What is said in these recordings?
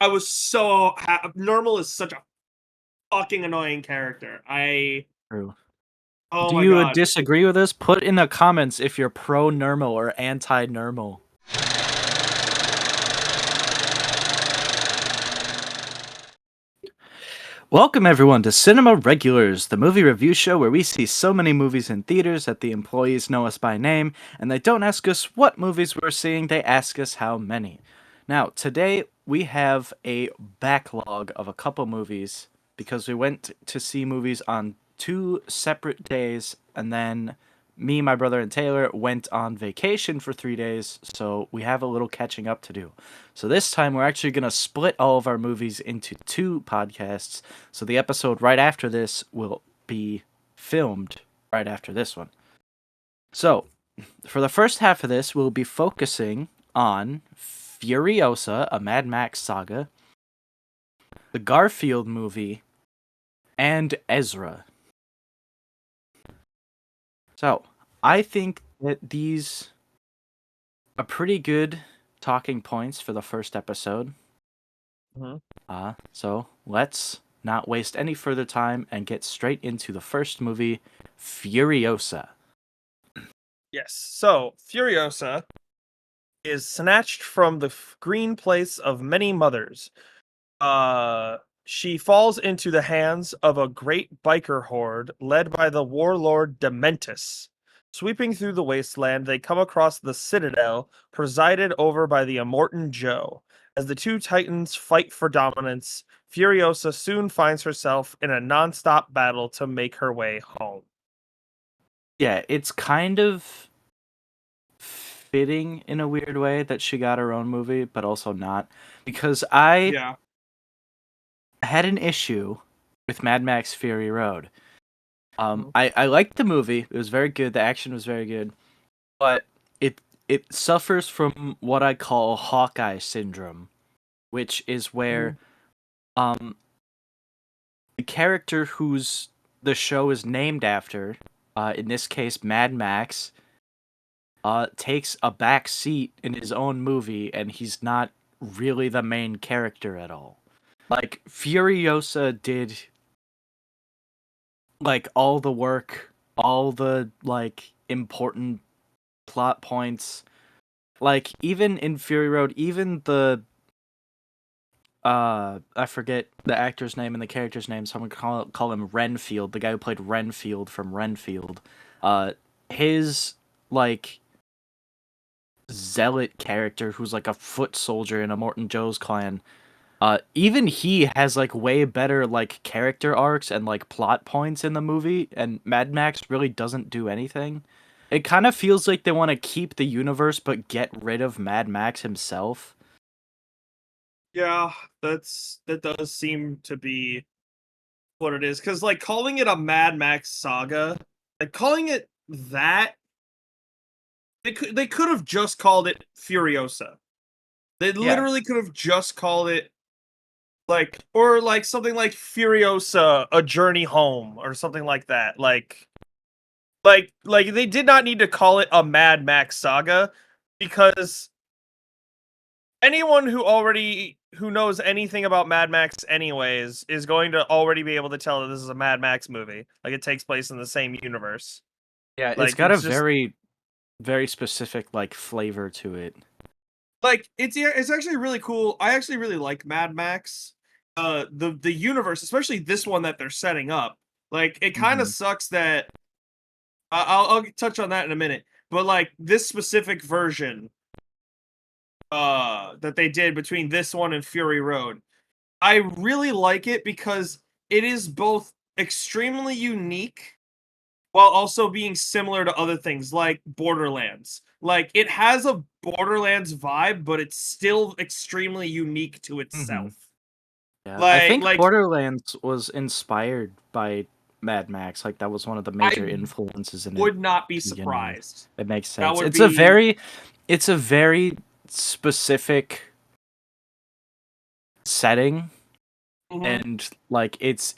I was so Normal is such a fucking annoying character. True. Oh Do my you god. disagree with this? Put in the comments if you're pro Nermal or anti Nermal. Welcome everyone to Cinema Regulars, the movie review show where we see so many movies in theaters that the employees know us by name, and they don't ask us what movies we're seeing, they ask us how many. Now, today we have a backlog of a couple movies because we went to see movies on 2 separate days, and then me, my brother, and Taylor went on vacation for 3 days, so we have a little catching up to do. So this time we're actually going to split all of our movies into 2 podcasts, so the episode right after this will be filmed right after this one. So, for the first half of this, we'll be focusing on Furiosa, a Mad Max saga, the Garfield movie, and Ezra. So, I think that these are pretty good talking points for the first episode. So let's not waste any further time and get straight into the first movie, Furiosa. Yes. So, Furiosa is snatched from the green place of many mothers. She falls into the hands of a great biker horde led by the warlord Dementus. Sweeping through the wasteland, they come across the Citadel, presided over by the Immortan Joe. As the two titans fight for dominance, Furiosa soon finds herself in a non-stop battle to make her way home. Yeah, it's kind of fitting in a weird way that she got her own movie, but also not. Because I had an issue with Mad Max Fury Road. I liked the movie. It was very good. The action was very good. But it suffers from what I call Hawkeye syndrome, which is where the character whose the show is named after, in this case Mad Max, takes a back seat in his own movie, and he's not really the main character at all. Like, Furiosa did like all the work, all the like important plot points. Like, even in Fury Road, even the I forget the actor's name and the character's name, so I'm gonna call him Renfield, the guy who played Renfield from Renfield. His like zealot character who's like a foot soldier in a Morton Joe's clan. Even he has like way better like character arcs and like plot points in the movie, and Mad Max really doesn't do anything. It kind of feels like they want to keep the universe but get rid of Mad Max himself. Yeah, that does seem to be what it is. Because like calling it a Mad Max saga, like calling it that, they could have just called it Furiosa. They literally could have just called it or like something like Furiosa: A Journey Home or something like that. Like they did not need to call it a Mad Max saga, because anyone who knows anything about Mad Max anyways is going to already be able to tell that this is a Mad Max movie. Like, it takes place in the same universe. Yeah, it's Like, got a it's just very, very specific like flavor to it. like it's actually really cool. I actually really like Mad Max. The universe, especially this one that they're setting up. Like, it kind of sucks that I'll touch on that in a minute. But like, this specific version that they did between this one and Fury Road, I really like it because it is both extremely unique while also being similar to other things like Borderlands. Like, it has a Borderlands vibe, but it's still extremely unique to itself. Yeah, I Like think like Borderlands was inspired by Mad Max. Like, that was one of the major I influences in it would not be to begin with. surprised. It makes That sense. would be It's a very specific setting, and like it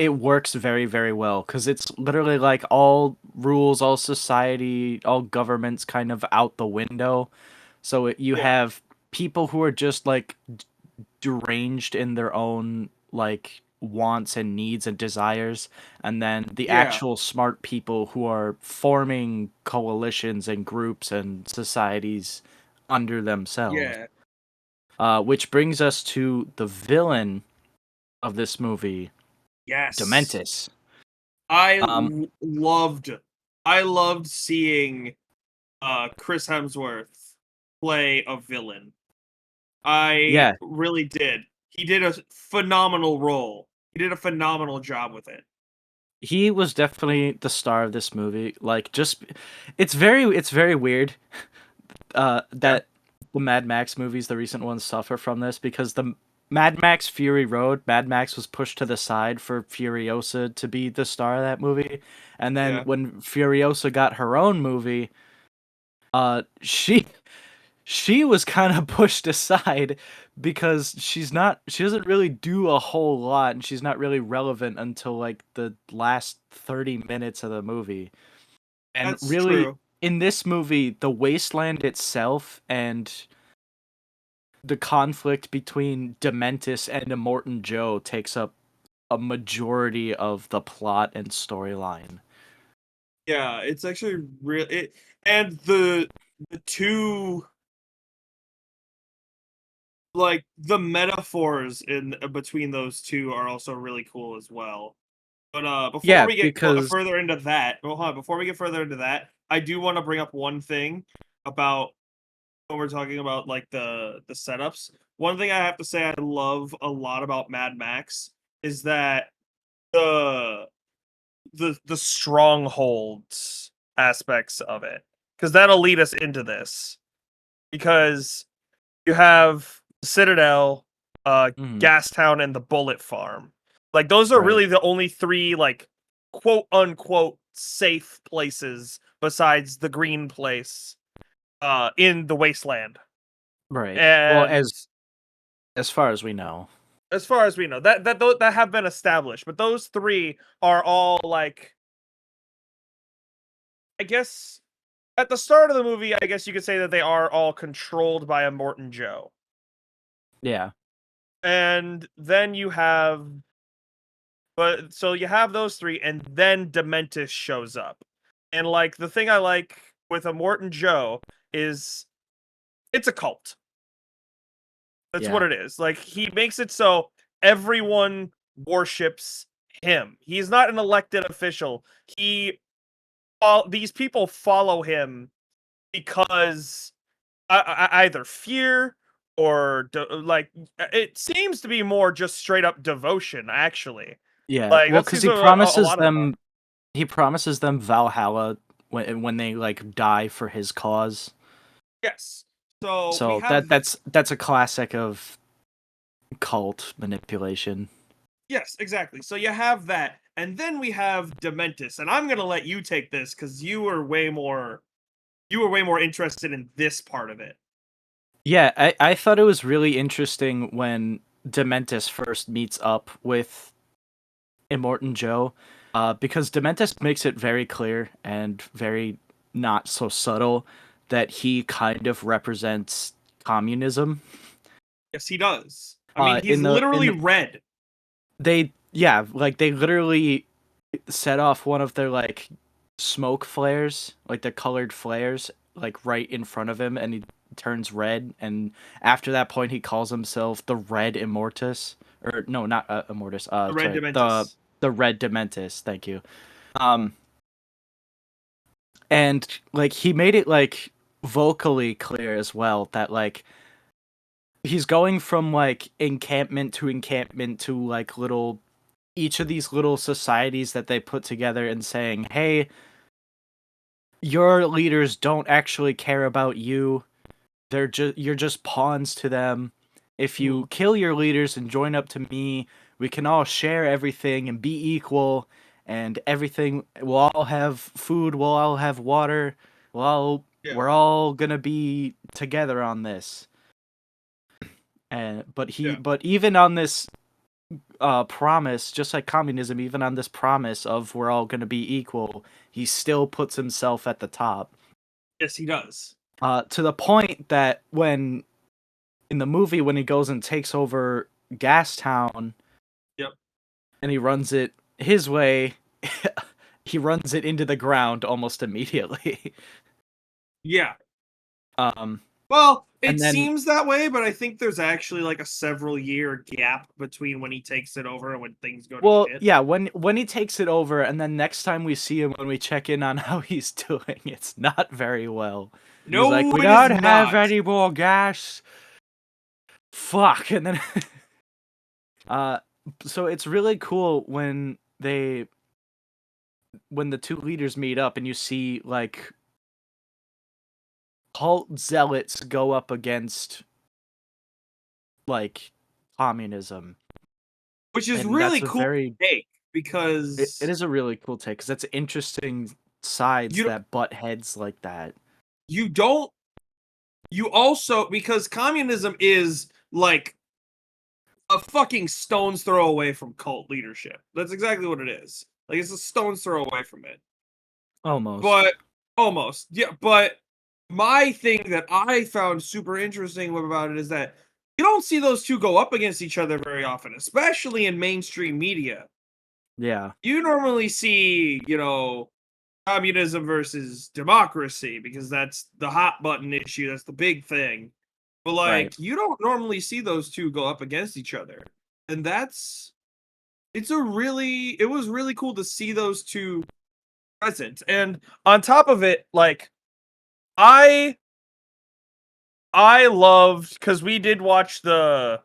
works very, very well because it's literally like all rules, all society, all governments kind of out the window. So you yeah. have people who are just like deranged in their own like wants and needs and desires, and then the Yeah, actual smart people who are forming coalitions and groups and societies under themselves. yeah, Which brings us to the villain of this movie, yes. Dementis. I Um, loved I loved seeing Chris Hemsworth play a villain. I yeah, really did. He did a phenomenal role. He did a phenomenal job with it. he was definitely the star of this movie. Like, just it's very weird Yeah, that the Mad Max movies, the recent ones, suffer from this because the Mad Max Fury Road, Mad Max was pushed to the side for Furiosa to be the star of that movie, and then yeah. when Furiosa got her own movie, she was kind of pushed aside because she doesn't really do a whole lot, and she's not really relevant until like the last 30 minutes of the movie. And That's really, true. in this movie, the wasteland itself and the conflict between Dementis and Immortan Joe takes up a majority of the plot and storyline. Yeah, it's actually real. And the two, like, the metaphors in between those two are also really cool as well. But before Yeah, we get because further into that, well, hold on, before we get further into that, I do want to bring up one thing about when we're talking about like the setups. One thing I have to say I love a lot about Mad Max is that the the strongholds aspects of it, because that'll lead us into this, because you have Citadel, mhm, Gastown, and the Bullet Farm. Like those are right, really the only three like quote unquote safe places besides the green place in the wasteland. right. Well, And as far as we know, as far as we know, that have been established, but those three are all like, I guess at the start of the movie, I guess you could say that they are all controlled by a Morton Joe. yeah, And then you have But so you have those three, and then Dementis shows up. And like the thing I like with a Morton Joe is it's a cult. That's what yeah, it is. Like he makes it so everyone worships him. He's not an elected official. These people follow him because either fear or like it seems to be more just straight up devotion. Actually, yeah. like Well, that because seems a lot of the time. he promises them Valhalla when they like die for his cause. Yes. So we So have that's a classic of cult manipulation. yes, exactly. So you have that, and then we have Dementis, and I'm gonna let you take this because you were way more interested in this part of it. Yeah, I thought it was really interesting when Dementis first meets up with Immortan Joe, because Dementis makes it very clear and very not so subtle that he kind of represents communism. Yes, he does. I mean, he's In literally red. they yeah, like they literally set off one of their like smoke flares, like the colored flares, like right in front of him, and he turns red. And after that point, he calls himself the Red Immortus, or no, not Immortus. The red Sorry, the Dementis. Red Dementus. Thank you. Um, and like he made it like vocally clear as well that like he's going from like encampment to like little each of these little societies that they put together and saying, "Hey, your leaders don't actually care about you. You're just pawns to them. If you Mhm. kill your leaders and join up to me, we can all share everything and be equal and everything. We'll all have food, we'll all have water. Yeah, We're all going to be together on this." And yeah. but even on this promise, just like communism, even on this promise of we're all going to be equal, he still puts himself at the top. Yes, he does. To the point that when in the movie when he goes and takes over Gastown Yep. and he runs it his way, he runs it into the ground almost immediately. Yeah. Um, Well, it and then seems that way, but I think there's actually like a several year gap between when he takes it over and when things go to well, shit. yeah, when he takes it over, and then next time we see him when we check in on how he's doing, it's not very well. He's like, No, "We it is don't have not. any more gas." Fuck, and then uh, so it's really cool when the two leaders meet up, and you see like cult zealots go up against like communism, Which is and that's really a cool very to take it because is a really cool take because that's interesting sides you that butt heads like that. you don't you also because communism is like a fucking stone's throw away from cult leadership. That's exactly what it is. Like it's a stone's throw away from it. Almost. But almost. Yeah, but my thing that I found super interesting about it is that you don't see those two go up against each other very often, especially in mainstream media. Yeah. You normally see, communism versus democracy because that's the hot button issue, that's the big thing. But Right. like you don't normally see those two go up against each other. And it was really cool to see those two present. And on top of it, like I I loved because we did watch a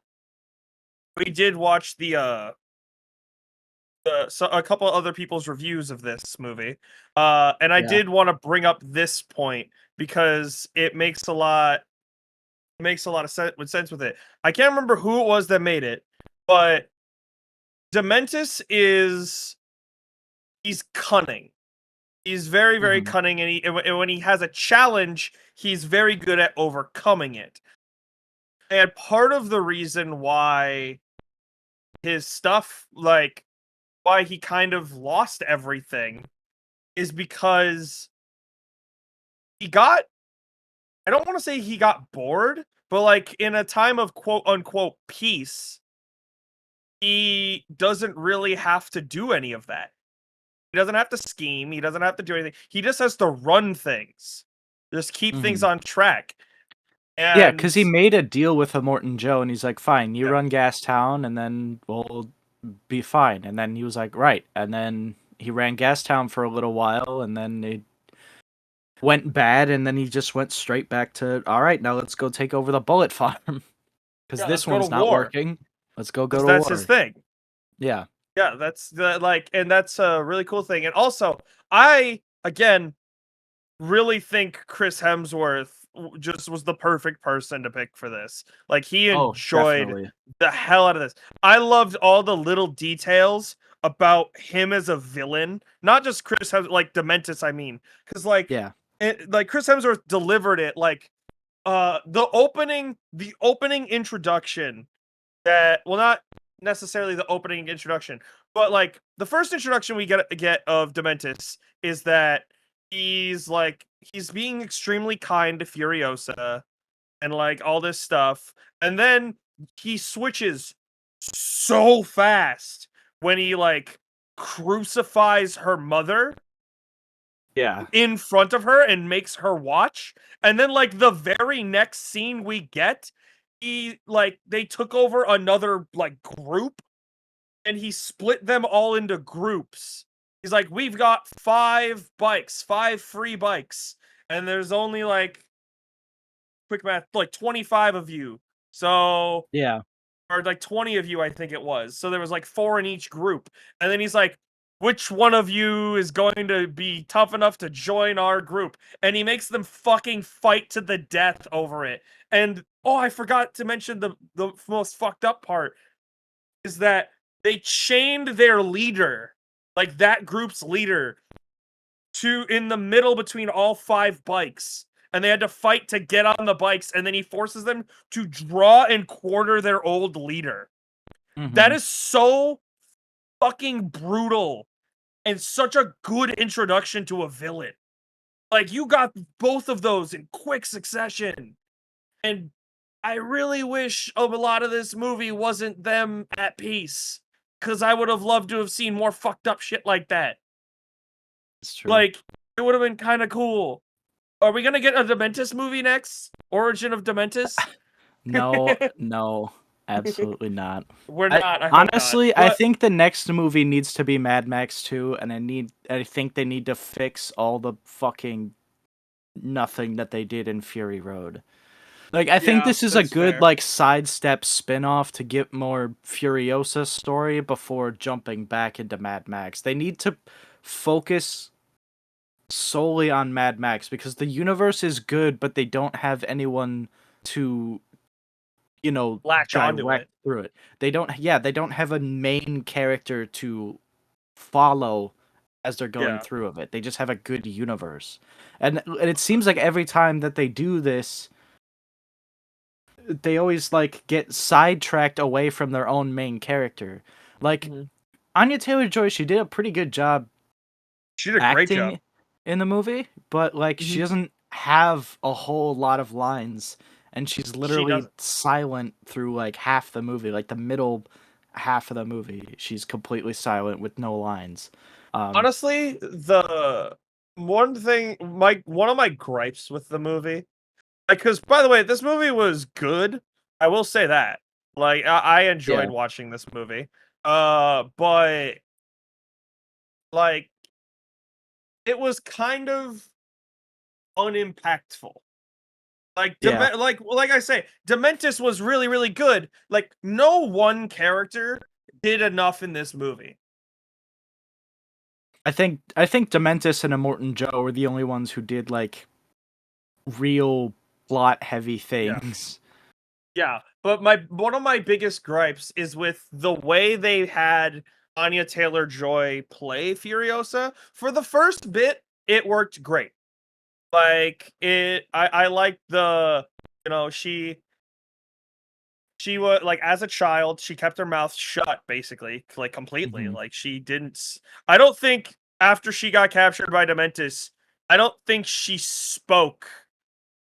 couple other people's reviews of this movie, and I Yeah. did want to bring up this point because it makes a lot of sense with it. I can't remember who it was that made it, but Dementis he's cunning. He's very, very Hmm. cunning, and when he has a challenge, he's very good at overcoming it. And part of the reason why his stuff, like, why he kind of lost everything is because he got, I don't want to say he got bored, but like in a time of quote unquote peace, he doesn't really have to do any of that. He doesn't have to scheme. He doesn't have to do anything. He just has to run things, just keep things Hmm. on track. Yeah, And because he made a deal with a Morton Joe, and he's like, "Fine, you yeah, run Gas Town, and then we'll be fine." And then he was like, "Right," and then he ran Gas Town for a little while, and then it went bad, and then he just went straight back to, "All right, now let's go take over the bullet farm because yeah, let's this go to one's not war working. Let's go because to that's his war." thing. Yeah. Yeah, and that's a really cool thing. And also, I again really think Chris Hemsworth just was the perfect person to pick for this. Like he Oh, enjoyed definitely. the hell out of this. I loved all the little details about him as a villain, not just Chris Hemsworth, like Dementis. I mean, because Yeah. like Chris Hemsworth delivered it like the opening introduction that well not necessarily the opening introduction, but like the first introduction we get of Dementis is that he's being extremely kind to Furiosa and like all this stuff, and then he switches so fast when he like crucifies her mother Yeah. in front of her and makes her watch. And then like the very next scene we get, they took over another like group and he split them all into groups. He's like, "We've got 5 bikes, 5 free bikes, and there's only like quick math, like 25 of you." So Yeah. or like 20 of you, I think it was. So there was like 4 in each group. And then he's like, "Which one of you is going to be tough enough to join our group?" And he makes them fucking fight to the death over it. And oh, I forgot to mention the most fucked up part is that they chained their leader, like that group's leader, to in the middle between all 5 bikes. And they had to fight to get on the bikes, and then he forces them to draw and quarter their old leader. That Hmm. is so fucking brutal and such a good introduction to a villain. Like you got both of those in quick succession. And I really wish a lot of this movie wasn't them at peace, because I would have loved to have seen more fucked up shit like that. It's true. Like, it would have been kind of cool. Are we gonna get a Dementis movie next? Origin of Dementis? No, no, absolutely not. We're I not. I hope not. honestly, I But think the next movie needs to be Mad Max 2, and I think they need to fix all the fucking nothing that they did in Fury Road. Like, I think yeah, this is a that's good fair. like sidestep spin-off to get more Furiosa story before jumping back into Mad Max. They need to focus solely on Mad Max because the universe is good, but they don't have anyone to, Latch onto direct it. through it. They don't have a main character to follow as they're going Yeah. through of it. They just have a good universe. And it seems like every time that they do this, they always like get sidetracked away from their own main character. Like Mhm. Anya Taylor-Joy, she did a pretty good job She did a great job. acting in the movie, but like she Mhm. doesn't have a whole lot of lines, and she's She literally doesn't. silent through like half the movie, like the middle half of the movie. She's completely silent with no lines. Um, Honestly, the one of my gripes with the movie, because by the way, this movie was good. I will say that. Like, I yeah, enjoyed watching this movie. But like, it was kind of unimpactful. yeah. Like I say, Dementis was really, really good. Like, no one character did enough in this movie. I think Dementis and Immortan Joe were the only ones who did like real plot heavy Yeah. things. Yeah, but my one of my biggest gripes is with the way they had Anya Taylor-Joy play Furiosa. For the first bit, it worked great. I liked the, she was like, as a child, she kept her mouth shut basically, like completely. Hmm. Like she didn't. I don't think after she got captured by Dementis, I don't think she spoke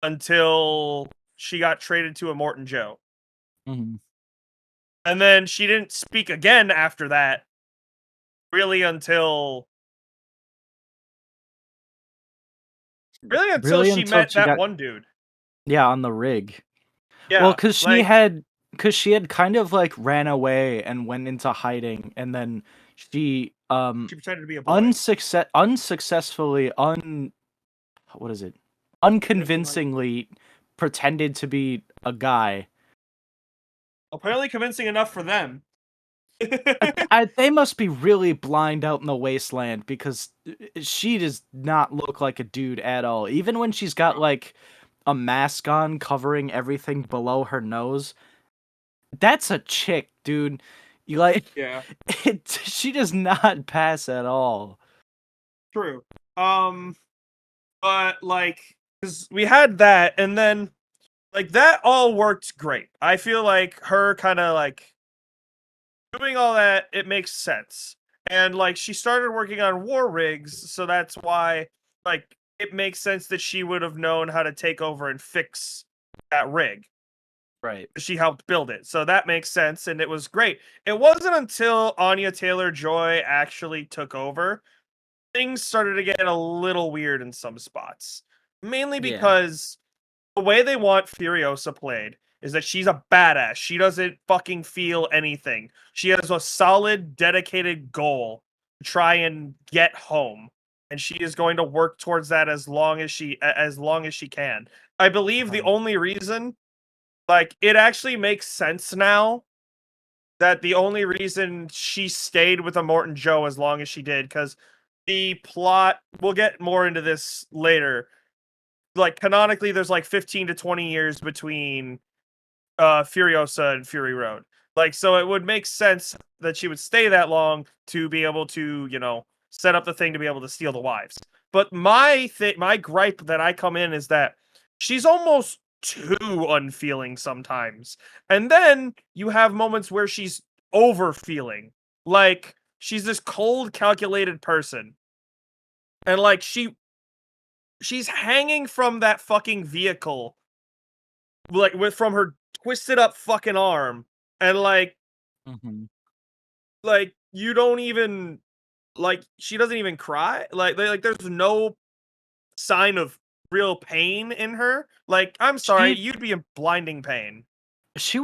until she got traded to Immortan Joe. Hmm. And then she didn't speak again after that, really until Really, she until met she that got, one dude. yeah, on the rig. Well, Yeah, like cause she had kind of like ran away and went into hiding, and then she she pretended to be a boy. unsuccessfully what is it? Unconvincingly pretended to be a guy. Apparently convincing enough for them. They must be really blind out in the wasteland because she does not look like a dude at all. Even when she's got No. like a mask on covering everything below her nose, that's a chick, dude. You like Yeah, she does not pass at all. true. But like, because we had that, and then like that all worked great. I feel like her kind of like doing all that, it makes sense. And like she started working on war rigs, so that's why like it makes sense that she would have known how to take over and fix that rig. Right. She helped build it. So that makes sense and it was great. It wasn't until Anya Taylor-Joy actually took over things started to get a little weird in some spots. Mainly Yeah. because the way they want Furiosa played is that she's a badass. She doesn't fucking feel anything. She has a solid, dedicated goal to try and get home, and she is going to work towards that as long as she can. I believe the Uh-huh. only reason, like, it actually makes sense now that the only reason she stayed with Immortan Joe as long as she did, because the plot, we'll get more into this later, like canonically there's like 15 to 20 years between Furiosa and Fury Road. Like, so it would make sense that she would stay that long to be able to, set up the thing to be able to steal the wives. But my gripe that I come in is that she's almost too unfeeling sometimes. And then you have moments where she's over feeling. Like she's this cold, calculated person. And like she's hanging from that fucking vehicle, like from her twisted up fucking arm, and Mhm. you don't even she doesn't even cry. There's no sign of real pain in her. Like, I'm sorry, She you'd be in blinding pain. she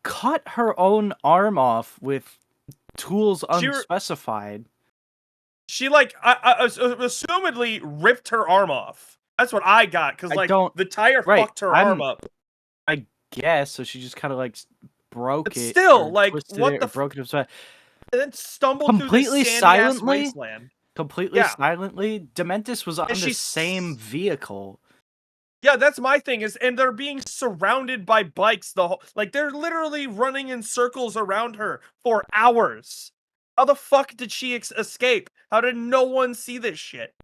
cut her own arm off with tools She unspecified. she assumedly ripped her arm off. That's what I got, because I don't the tire right. fucked her arm up. I guess so. She just kind of like broke But it still, or twisted what it the or broke it upside. and then stumbled through this Completely sandy ass silently, wasteland. completely Yeah, silently. Dementis was and on the same vehicle. yeah, that's my thing and they're being surrounded by bikes the whole they're literally running in circles around her for hours. How the fuck did she escape? How did no one see this shit?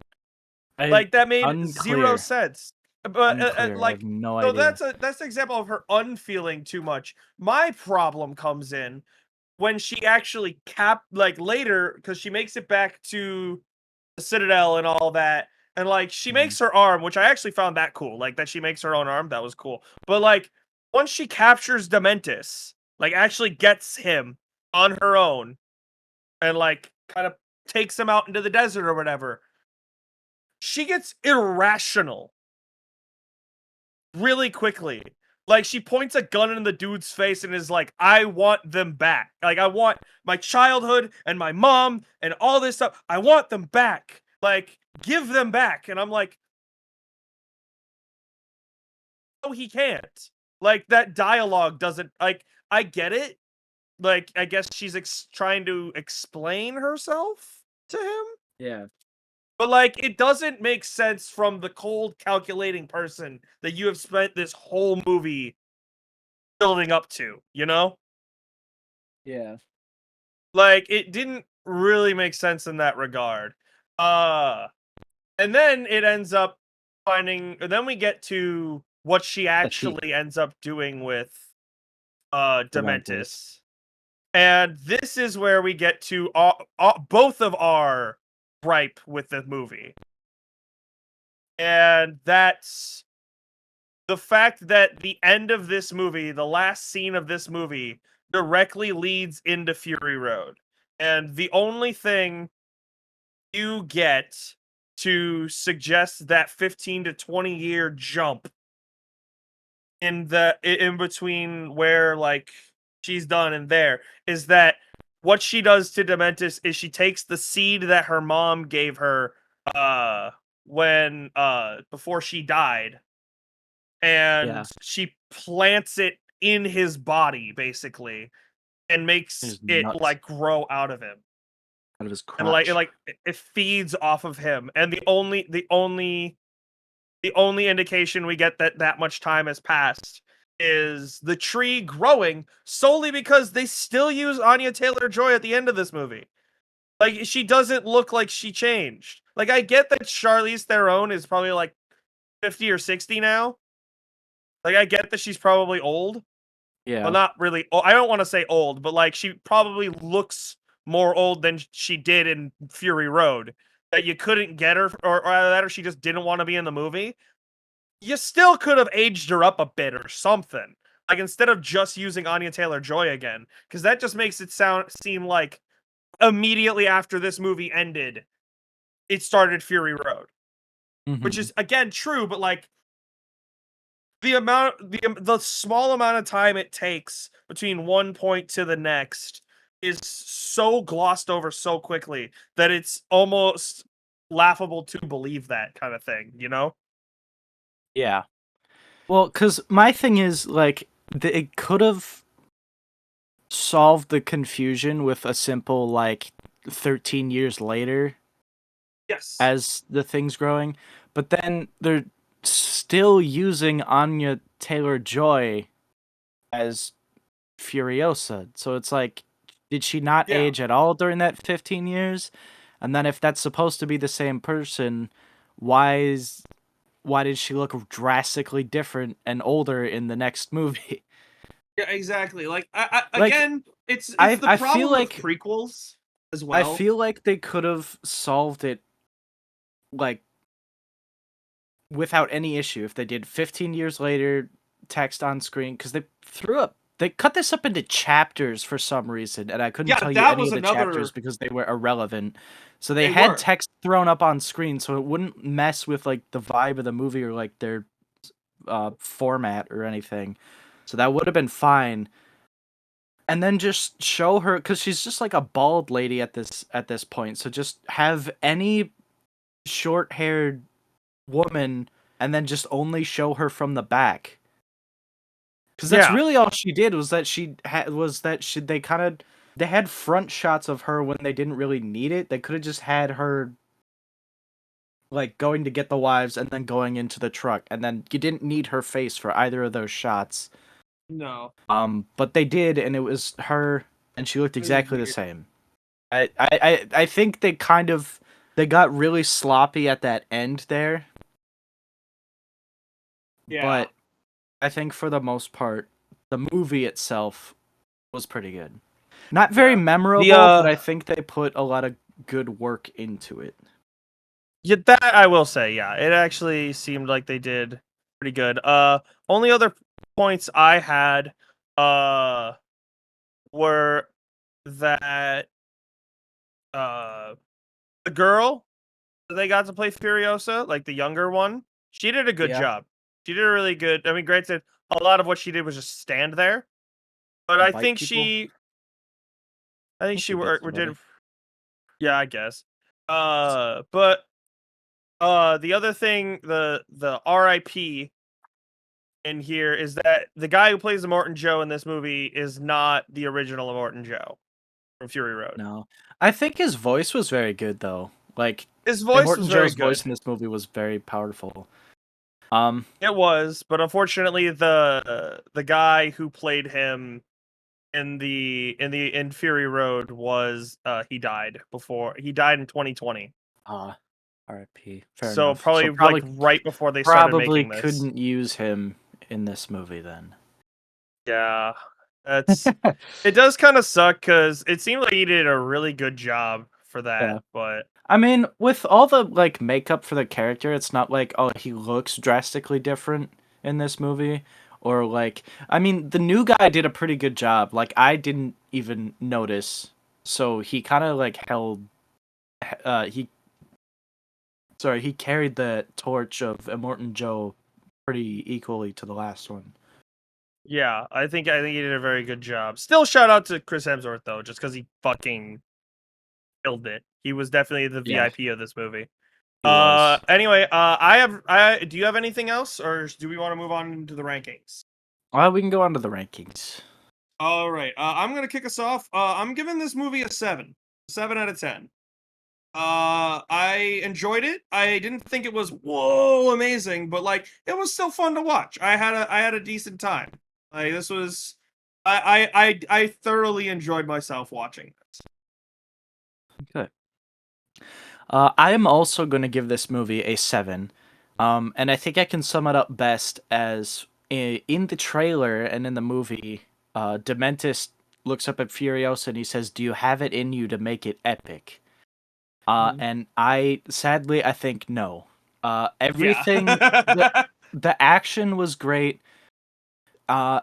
I That made zero unclear, sense. But unclear. I have no so idea. that's an example of her unfeeling too much. My problem comes in when she actually later, because she makes it back to the Citadel and all that, and she Mhm. makes her arm, which I actually found that cool. That she makes her own arm, that was cool. But once she captures Dementis, actually gets him on her own, and kind of takes him out into the desert or whatever, she gets irrational really quickly. She points a gun in the dude's face and is like, I want them back. I want my childhood and my mom and all this stuff. I want them back. Give them back. And I'm like, no, he can't. That dialogue doesn't, I get it. I guess she's trying to explain herself to him. Yeah. But it doesn't make sense from the cold, calculating person that you have spent this whole movie building up to, you know? Yeah. It didn't really make sense in that regard. Uh and then it ends up then we get to what she That she actually ends up doing with Dementis. Dementis. And this is where we get to both of our gripe with the movie. And that's the fact that the end of this movie, the last scene of this movie, directly leads into Fury Road. And the only thing you get to suggest that 15 to 20-year jump in between where she's done and there is that what she does to Dementis is she takes the seed that her mom gave her when before she died, and Yeah. she plants it in his body basically and makes His it nuts grow out of him, out of his and crotch. it feeds off of him, and the only indication we get that that much time has passed is the tree growing solely because they still use Anya Taylor-Joy at the end of this movie. She doesn't look like she changed. I get that Charlize Theron is probably 50 or 60 now. I get that she's probably old. Well, Yeah. not really. I don't want to say old, but she probably looks more old than she did in Fury Road. That you couldn't get her, or that, or she just didn't want to be in the movie. You still could have aged her up a bit or something. Instead of just using Anya Taylor-Joy again, because that just makes it seem like immediately after this movie ended, it started Fury Road, which Mhm. is again true, but the small amount of time it takes between one point to the next is so glossed over so quickly that it's almost laughable to believe that kind of thing, you know? Yeah. Well, because my thing is it could have solved the confusion with a simple 13 years later Yes. as the thing's growing, but then they're still using Anya Taylor-Joy as Furiosa. So it's did she not Yeah. age at all during that 15 years? And then if that's supposed to be the same person, why is why did she look drastically different and older in the next movie? Yeah, exactly. like Again, it's I the I feel problem of like prequels as I well. feel like they could have solved it like without any issue if they did 15 years later text on screen because they cut this up into chapters for some reason, and I couldn't Yeah, tell you that any was of the chapters another. because they were irrelevant. So they They had were. text thrown up on screen so it wouldn't mess with like the vibe of the movie or like their format or anything. So that would have been fine. And then just show her because she's just like a bald lady at this point. So just have any short-haired woman and then just only show her from the back. Because that's Yeah. really all she did was that they had front shots of her when they didn't really need it. They could have just had her like going to get the wives and then going into the truck, and then you didn't need her face for either of those shots. No. But they did, and it was her, and she looked It was exactly the weird. same. I think they got really sloppy at that end there, Yeah. but I think for the most part, the movie itself was pretty good. Not very Yeah. The memorable, but I think they put a lot of good work into it. Yeah, that I will say, yeah. It actually seemed like they did pretty good. Only other points I had uh were that uh the girl that they got to play Furiosa, like the younger one, she did a good Yeah, job. She did a really good. I mean, granted, a lot of what she did was just stand there, but I bite think people. I I think think she she bit did. somebody. Yeah, I guess. But the other thing, the RIP in here is that the guy who plays the Morton Joe in this movie is not the original Morton Joe from Fury Road. No, I think his voice was very good though. Like His voice Immortan was very Joe's voice good. in this movie was very powerful. It was, but unfortunately, the guy who played him in Fury Road was he died in 2020. Uh, R.I.P. Fair So enough. So probably like probably right before they started probably making this. couldn't use him in this movie then. Yeah, that's it. Does kind of suck because it seemed like he did a really good job for that, Yeah. but I mean, with all the like makeup for the character, it's not like oh he looks drastically different in this movie or like I mean, the new guy did a pretty good job. Like I didn't even notice. So he kind of like held he he carried the torch of Immortan Joe pretty equally to the last one. yeah, I think he did a very good job. Still, shout out to Chris Hemsworth though, just because he fucking killed it. He was definitely the Yeah, VIP of this movie. he was. Anyway, I do you have anything else, or do we want to move on to the rankings? Well, we can go on to the rankings. All right, I'm gonna kick us off. I'm giving this movie a 7 out of 10. I enjoyed it. I didn't think it was whoa amazing, but like it was still fun to watch. I had a decent time. Like this was, I thoroughly enjoyed myself watching this. Good. I am also going to give this movie a 7. And I think I can sum it up best as in the trailer and in the movie, Dementis looks up at Furiosa and he says, "Do you have it in you to make it epic?" Mhm. And I think no. Yeah. Everything, the action was great. Uh,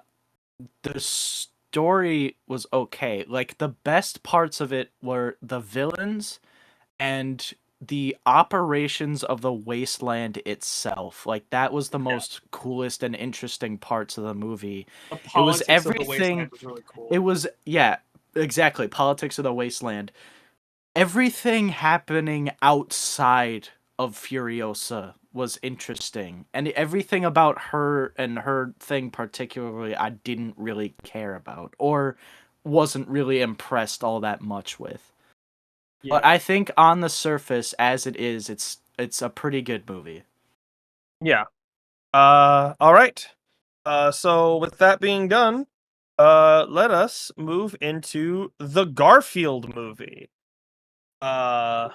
the story was okay. Like, the best parts of it were the villains and the operations of the wasteland itself. Like that was the Yeah. most coolest and interesting parts of the movie. The It was politics of the wasteland everything. was really It cool. was yeah, exactly. Politics of the wasteland. Everything happening outside of Furiosa was interesting. And everything about her and her thing particularly I didn't really care about or wasn't really impressed all that much with. But Yeah. I think on the surface, as it is, it's a pretty good movie. Yeah. All right. So with that being done, let us move into the Garfield movie. Uh,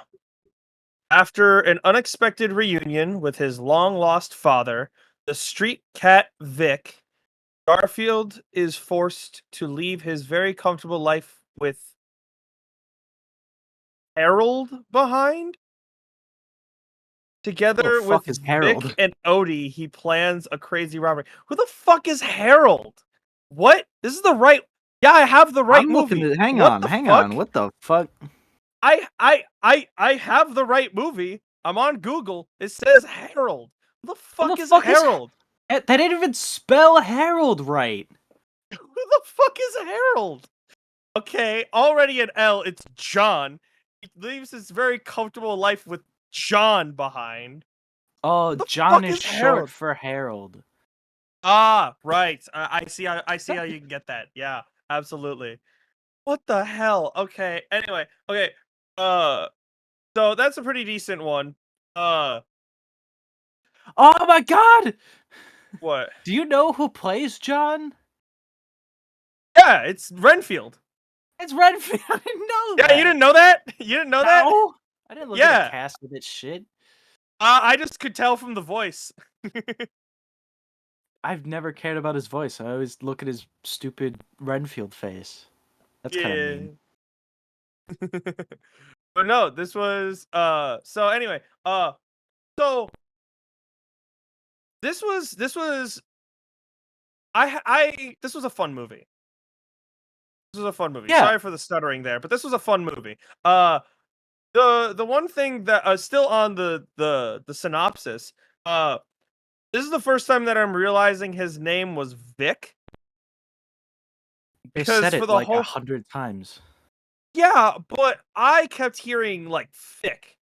After an unexpected reunion with his long lost father, the street cat Vic, Garfield is forced to leave his very comfortable life with Harold behind. Who the Together with fuck is Vic Harold? and Odie, he plans a crazy robbery. Who the fuck is Harold? What? This is the right. Yeah, I have the right I'm looking movie. at. Hang What on, the hang fuck? on. What the fuck? I have the right movie. I'm on Google. It says Harold. Who the Who the fuck is fuck is? Harold? They didn't even spell Harold right. Who the fuck is Harold? Okay, already an L. It's John. He lives his very comfortable life with John behind. Oh, Who the John fuck is is short Harold? for Harold. Ah, right. I see how you can get that. Yeah, absolutely. What the hell? Okay. Anyway, okay. Uh, so that's a pretty decent one. Uh, Oh my god! what? Do you know who plays John? Yeah, it's Renfield. It's Redfield. I didn't know Yeah, you that. didn't know that? You didn't know that? No, I didn't look at the Yeah. cast of this shit. I just could tell from the voice. I've never cared about his voice. I always look at his stupid Renfield face. That's kind of Yeah. mean. But no, this was so anyway, so this was this was a fun movie. This was a fun movie. Yeah, Sorry for the stuttering there, but this was a fun movie. The one thing that still on the synopsis, this is the first time that I'm realizing his name was Vic they because said for it the like whole 100 times. yeah, but I kept hearing like Vic.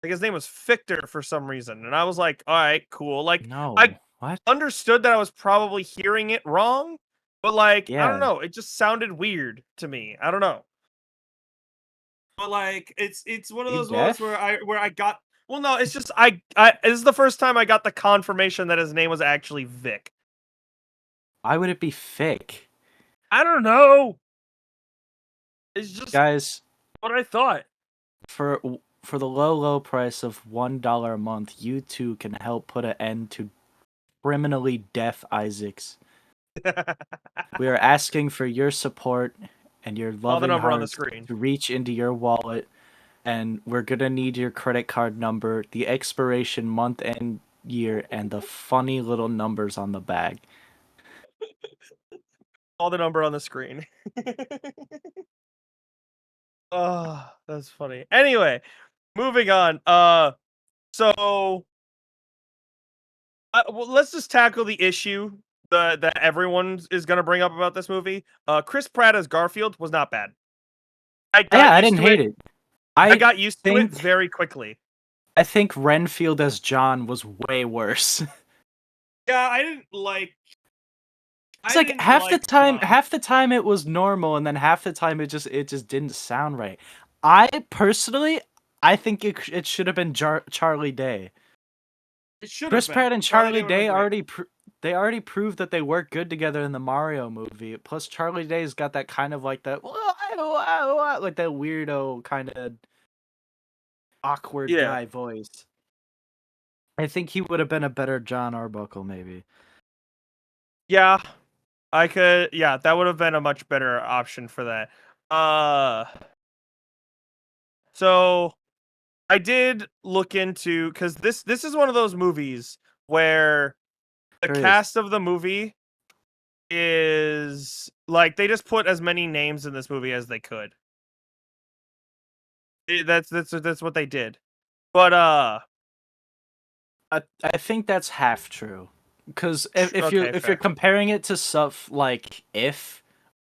Like his name was Victor for some reason, and I was like, "All right, cool." Like I No, what? understood that I was probably hearing it wrong, but like I don't Yeah, know, it just sounded weird to me. I don't know. But like it's one of you those moments deaf? where I got well no, it's just I this is the first time I got the confirmation that his name was actually Vic. Why would it be fake, I don't know. It's just guys? what I thought. For the low price of $1 a month, you too can help put an end to criminally deaf Isaacs. We are asking for your support and your Call the loving number on the hearts screen. to reach into your wallet, and we're gonna need your credit card number, the expiration month and year, and the funny little numbers on the bag. Call the number on the screen. Oh, that's funny. Anyway, moving on. So well, let's just tackle the issue that everyone is gonna bring up about this movie. Chris Pratt as Garfield was not bad. I got Yeah, I used didn't to it. hate it. I I got used to it think very quickly. I think Renfield as John was way worse. Yeah, It's I like didn't like John. half the time it was normal, and then half the time it just didn't sound right. I personally, I think it should have been Charlie Day. It should have Chris been. Pratt and Charlie Day Charlie would have been Day great. they already proved that they work good together in the Mario movie. Plus, Charlie Day's got that kind of like that like that weirdo kind of awkward Yeah. guy voice. I think he would have been a better John Arbuckle, maybe. Yeah. I could yeah, that would have been a much better option for that. Uh so I did look into because this is one of those movies where the Sure is. cast of the movie is like they just put as many names in this movie as they could. That's what they did. But I think that's half true. Because okay, if you're fair. comparing it to stuff like If,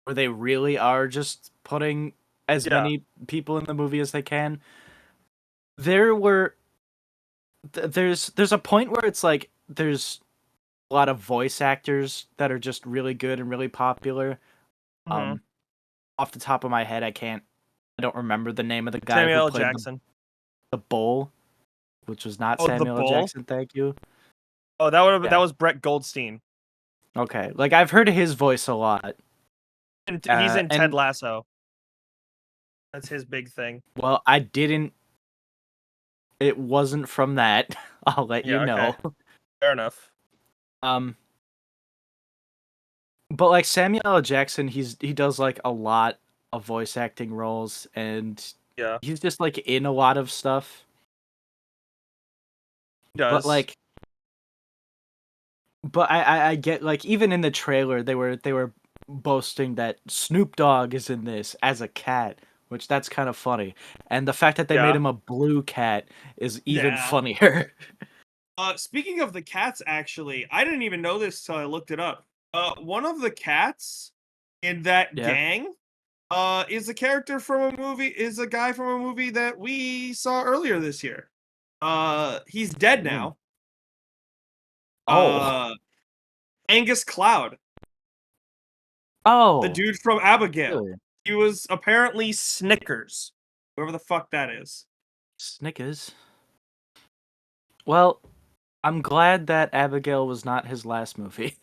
where they really are just putting as Yeah. many people in the movie as they can, there were there's a point where it's like there's a lot of voice actors that are just really good and really popular. Mhm. Um, off the top of my head, I don't remember the name of the guy who Samuel L. played Jackson. the bull, which was not Oh, the Samuel L. bull. Jackson. Thank you. Oh, that Yeah. was Brett Goldstein. Okay. Like I've heard his voice a lot. And he's in Ted And Lasso. That's his big thing. well, it wasn't from that. I'll let you Yeah, okay. know. Fair enough. Um, but like Samuel L. Jackson, he does like a lot of voice acting roles, and Yeah. he's just like in a lot of stuff. But does. like, but I get like even in the trailer they were boasting that Snoop Dogg is in this as a cat, which that's kind of funny. And the fact that they made Yeah. him a blue cat is even Yeah. funnier. Speaking of the cats, actually, I didn't even know this till I looked it up. One of the cats in that Yeah. gang, is a character from a movie, is a guy from a movie that we saw earlier this year. He's dead Ooh. now. Oh. Uh, Angus Cloud, the Oh. dude from Abigail. Really? He was apparently Snickers, whoever the fuck that is. Snickers. Well, I'm glad that Abigail was not his last movie.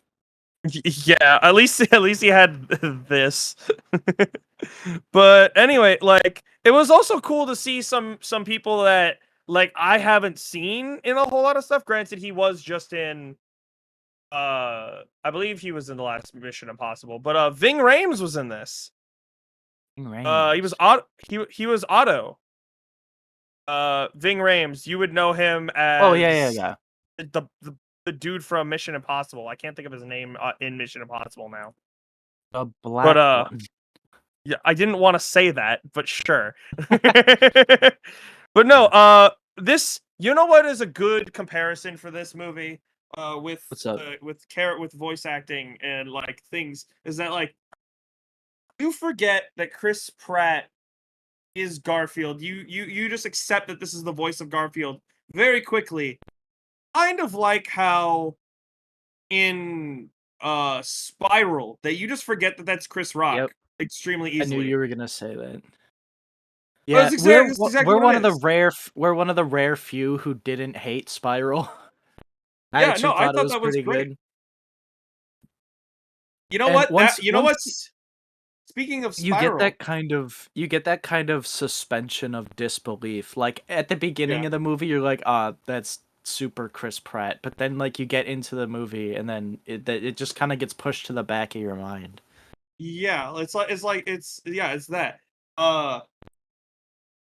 Yeah, at least he had this. But anyway, like it was also cool to see some people that like I haven't seen in a whole lot of stuff. Granted, he was just in I believe he was in the last Mission Impossible, but Ving Rhames was in this. He was Rames. he was Otto. Ving Rhames, you would know him Oh yeah, yeah, as yeah. the dude from Mission Impossible. I can't think of his name in Mission Impossible now. The But black one. yeah, I didn't want to say that, but sure. But no, this, you know what is a good comparison for this movie What's up? with voice acting and like things is that like you forget that Chris Pratt is Garfield. You just accept that this is the voice of Garfield very quickly. Kind of like how in Spiral that you just forget that that's Chris Yep. Rock extremely I knew easily. you were gonna say that. But Yeah, that's exactly we're what one it of the is. rare we're one of the rare few who didn't hate Spiral. I Yeah, actually no, I thought it thought was that was pretty great. good. You know And what? You know what's speaking of Spiral. you get that kind of suspension of disbelief. Like at the beginning Yeah. of the movie, you're like, "Ah, that's super Chris Pratt," but then like you get into the movie, and then it just kind of gets pushed to the back of your mind. Yeah, it's that. Uh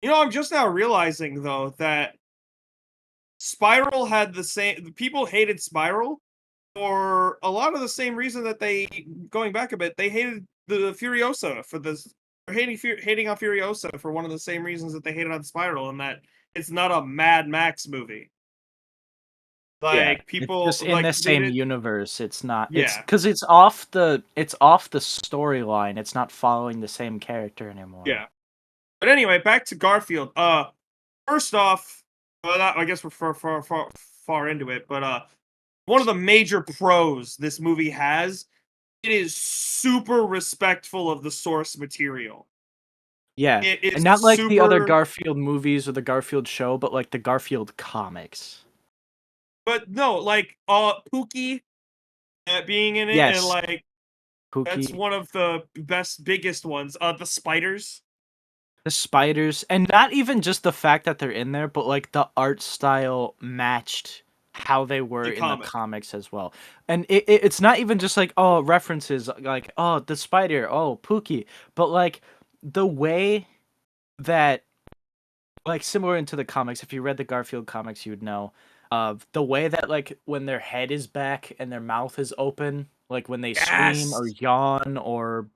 I'm just now realizing though that Spiral had the same people hated Spiral for a lot of the same reason that they going back a bit, they hated the Furiosa for this or hating on Furiosa for one of the same reasons that they hated on Spiral and that it's not a Mad Max movie. Yeah, Like it's people just in like the they same did universe. It's not. It's yeah. because it's off the storyline. It's not following the same character anymore. Yeah. But anyway, back to Garfield. First off, well, I guess we're far into it, but one of the major pros this movie has, it is super respectful of the source material. Yeah, It and is not like the other super, Garfield movies or the Garfield show, but like the Garfield comics. but no, like Pookie being in it, and Yes, like that's Pookie, one of the biggest ones. The spiders, the spiders, and not even just the fact that they're in there, but like the art style matched how they were the in the comic. comics as well. And it's not even just like oh references like oh the spider, oh Pookie, but like the way that like similar into the comics, if you read the Garfield comics, you would know the way that like when their head is back and their mouth is open, like when they scream or Yes, yawn or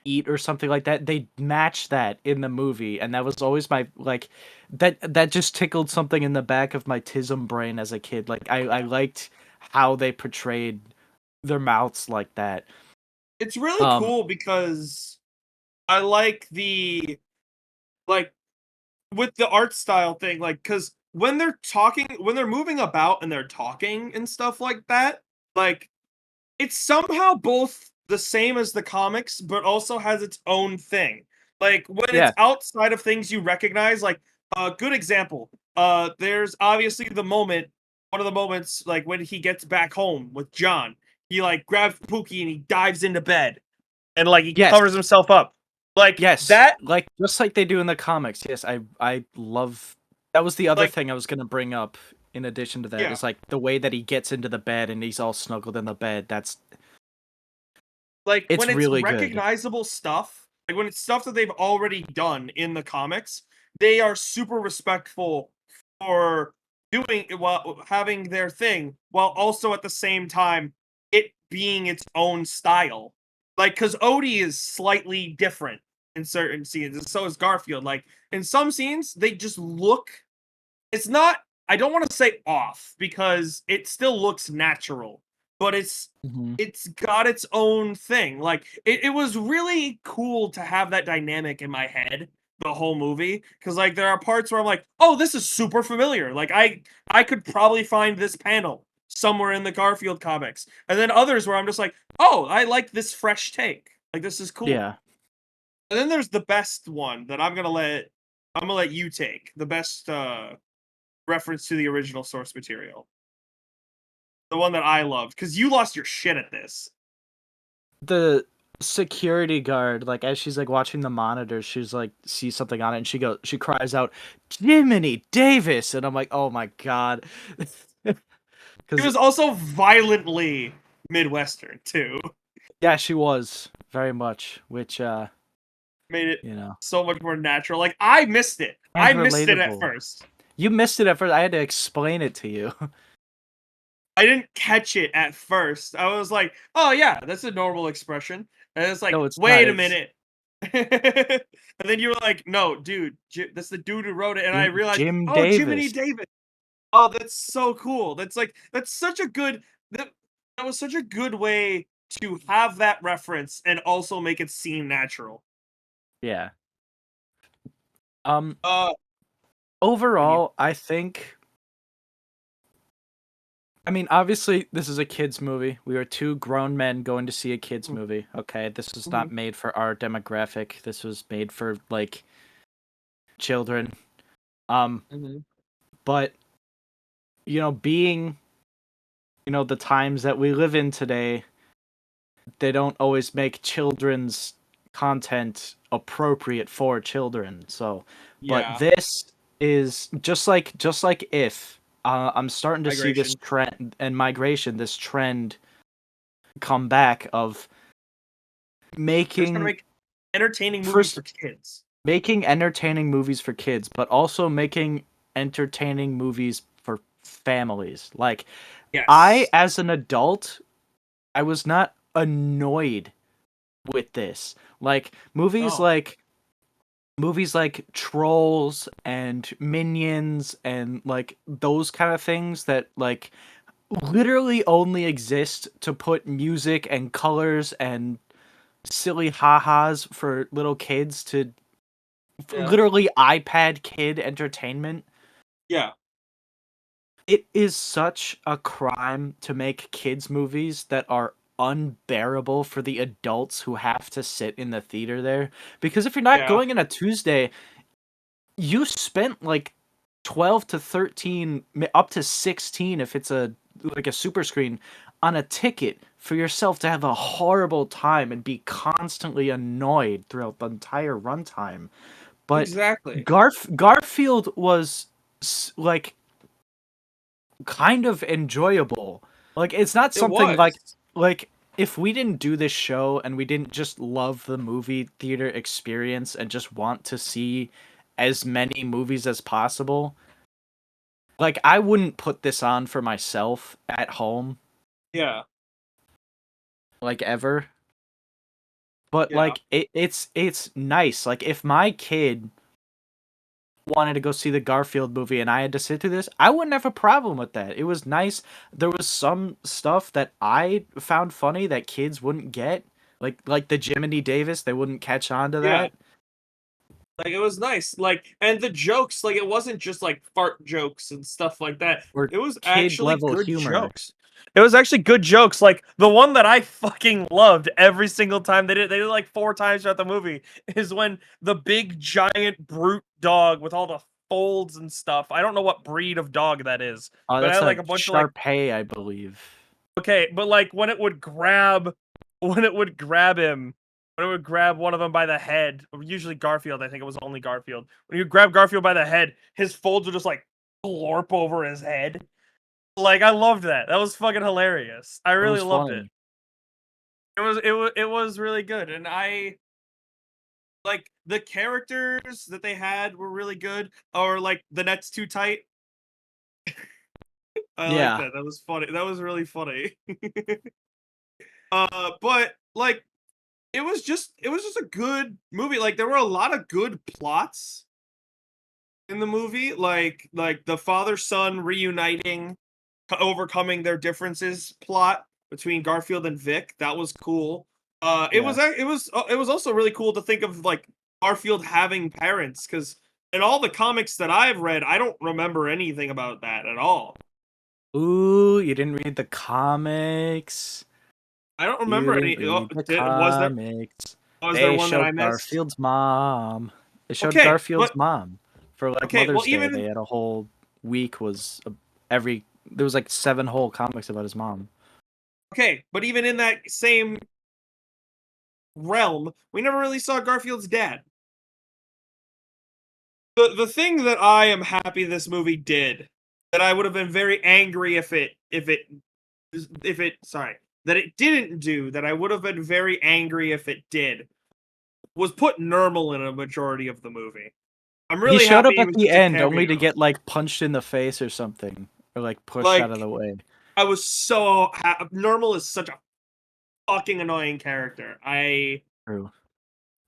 eat or something like that, they match that in the movie, and that was always my like that just tickled something in the back of my tism brain as a kid. Like I liked how they portrayed their mouths like that. it's really Um, cool because I like the like with the art style thing, like, because when they're moving about and they're talking and stuff like that, like, it's somehow both the same as the comics, but also has its own thing. Like, when it's yeah, outside of things you recognize, like, a good example, there's obviously one of the moments, like, when he gets back home with John, he, like, grabs Pookie and he dives into bed, and, like, he yes, covers himself up. Like, yes, that, like just like they do in the comics. Yes, I love. That was the other like, thing I was gonna bring up. In addition to that, yeah. is like the way that he gets into the bed and he's all snuggled in the bed. Like It's when it's really good. recognizable stuff, like when it's stuff that they've already done in the comics, they are super respectful for doing while having their thing, while also at the same time it being its own style. Like, because Odie is slightly different in certain scenes, and so is Garfield. Like in some scenes, they just look. It's not. I don't want to say off because it still looks natural, but Hmm. it's got its own thing. Like it was really cool to have that dynamic in my head the whole movie because like there are parts where I'm like, oh, this is super familiar. Like I could probably find this panel somewhere in the Garfield comics, and then others where I'm just like, oh, I like this fresh take. Like this is cool. Yeah. And then there's the best one that I'm gonna let you take the best reference to the original source material. The one that I loved, because you lost your shit at this. The security guard, like as she's like watching the monitor, she's like sees something on it and she cries out, Jiminy Davis, and I'm like, oh my god. It Because was also violently Midwestern too. yeah, she was very much, which Made it you know, so much more natural. Like I missed it. and I missed it at relatable. first. You missed it at first. I had to explain it to you. I didn't catch it at first. I was like, "Oh yeah, that's a normal expression." And it's like, No, it's not. "Wait a It's minute." And then you were like, "No, dude, that's the dude who wrote it." And I realized, Jim "Oh, Jiminy Davis. Davis." Oh, that's so cool. That's such a good that that was such a good way to have that reference and also make it seem natural. Yeah. Um. Uh, continue. Overall, I think. I mean, obviously, this is a kids' movie. We are two grown men going to see a kids' movie. Okay, this was Mhm, not made for our demographic. This was made for like children. Um, mhm. but being the times that we live in today, they don't always make children's content appropriate for children. So, but Yeah, this is just like if I'm starting to see this migration. trend and migration, this trend come back of They're just gonna making make entertaining movies first for kids. making entertaining movies for kids, but also making entertaining movies for families. Like I Yes. as an adult, I was not annoyed with this. Like Oh, movies like Trolls and Minions and like those kind of things that like literally only exist to put music and colors and silly ha-has for little kids to yeah, literally iPad kid entertainment. yeah, It is such a crime to make kids movies that are unbearable for the adults who have to sit in the theater there, because if you're not yeah. going in a Tuesday, you spent like 12 to 13, up to 16 if it's a like a super screen, on a ticket for yourself to have a horrible time and be constantly annoyed throughout the entire runtime. But Exactly. Garfield was like kind of enjoyable. Like it's not It something was. like if we didn't do this show and we didn't just love the movie theater experience and just want to see as many movies as possible, like I wouldn't put this on for myself at home Yeah, like ever. But yeah. like it's nice. Like if my kid wanted to go see the Garfield movie and I had to sit through this, I wouldn't have a problem with that. It was nice. There was some stuff that I found funny that kids wouldn't get. Like the Jiminy Davis, they wouldn't catch on to Yeah. that. Like it was nice. Like and the jokes, like it wasn't just like fart jokes and stuff like that. Or It was kid actually level good humor. jokes. It was actually good jokes. Like the one that I fucking loved every single time they did it like four times throughout the movie is when the big giant brute dog with all the folds and stuff. I don't know what breed of dog that is, but I That's had a like a bunch of like Sharpei, I believe. okay, but like when it would grab one of them by the head, or usually Garfield, I think it was only Garfield. When you grab Garfield by the head, his folds would just like blorp over his head. Like I loved that. That was fucking hilarious. I It really was loved it. funny. It was really good, and I like the characters that they had were really good. Or like the net's too tight. I like Yeah. that. That was funny. That was really funny. But like it was just a good movie. Like there were a lot of good plots in the movie, like the father son reuniting, overcoming their differences plot between Garfield and Vic. That was cool. Yeah. It was also really cool to think of like Garfield having parents, because in all the comics that I've read, I don't remember anything about that at all. Ooh, you didn't read the comics. I don't You remember didn't any. read the Was there comics. They one that I showed missed? Garfield's mom. They showed Okay, Garfield's but mom for like okay. Well, Mother's Day. They had a whole week was every there was like 7 whole comics about his mom. even in that same realm, we never really saw Garfield's dad. The thing that I am happy this movie did, that I would have been very angry if it sorry, that it didn't do, that I would have been very angry if it did, was put Nermal in a majority of the movie. I'm He really showed happy up he at was the just a end only to cameo. get like punched in the face or something or like pushed out of Like, the way. I was so Nermal is such a fucking annoying character. True.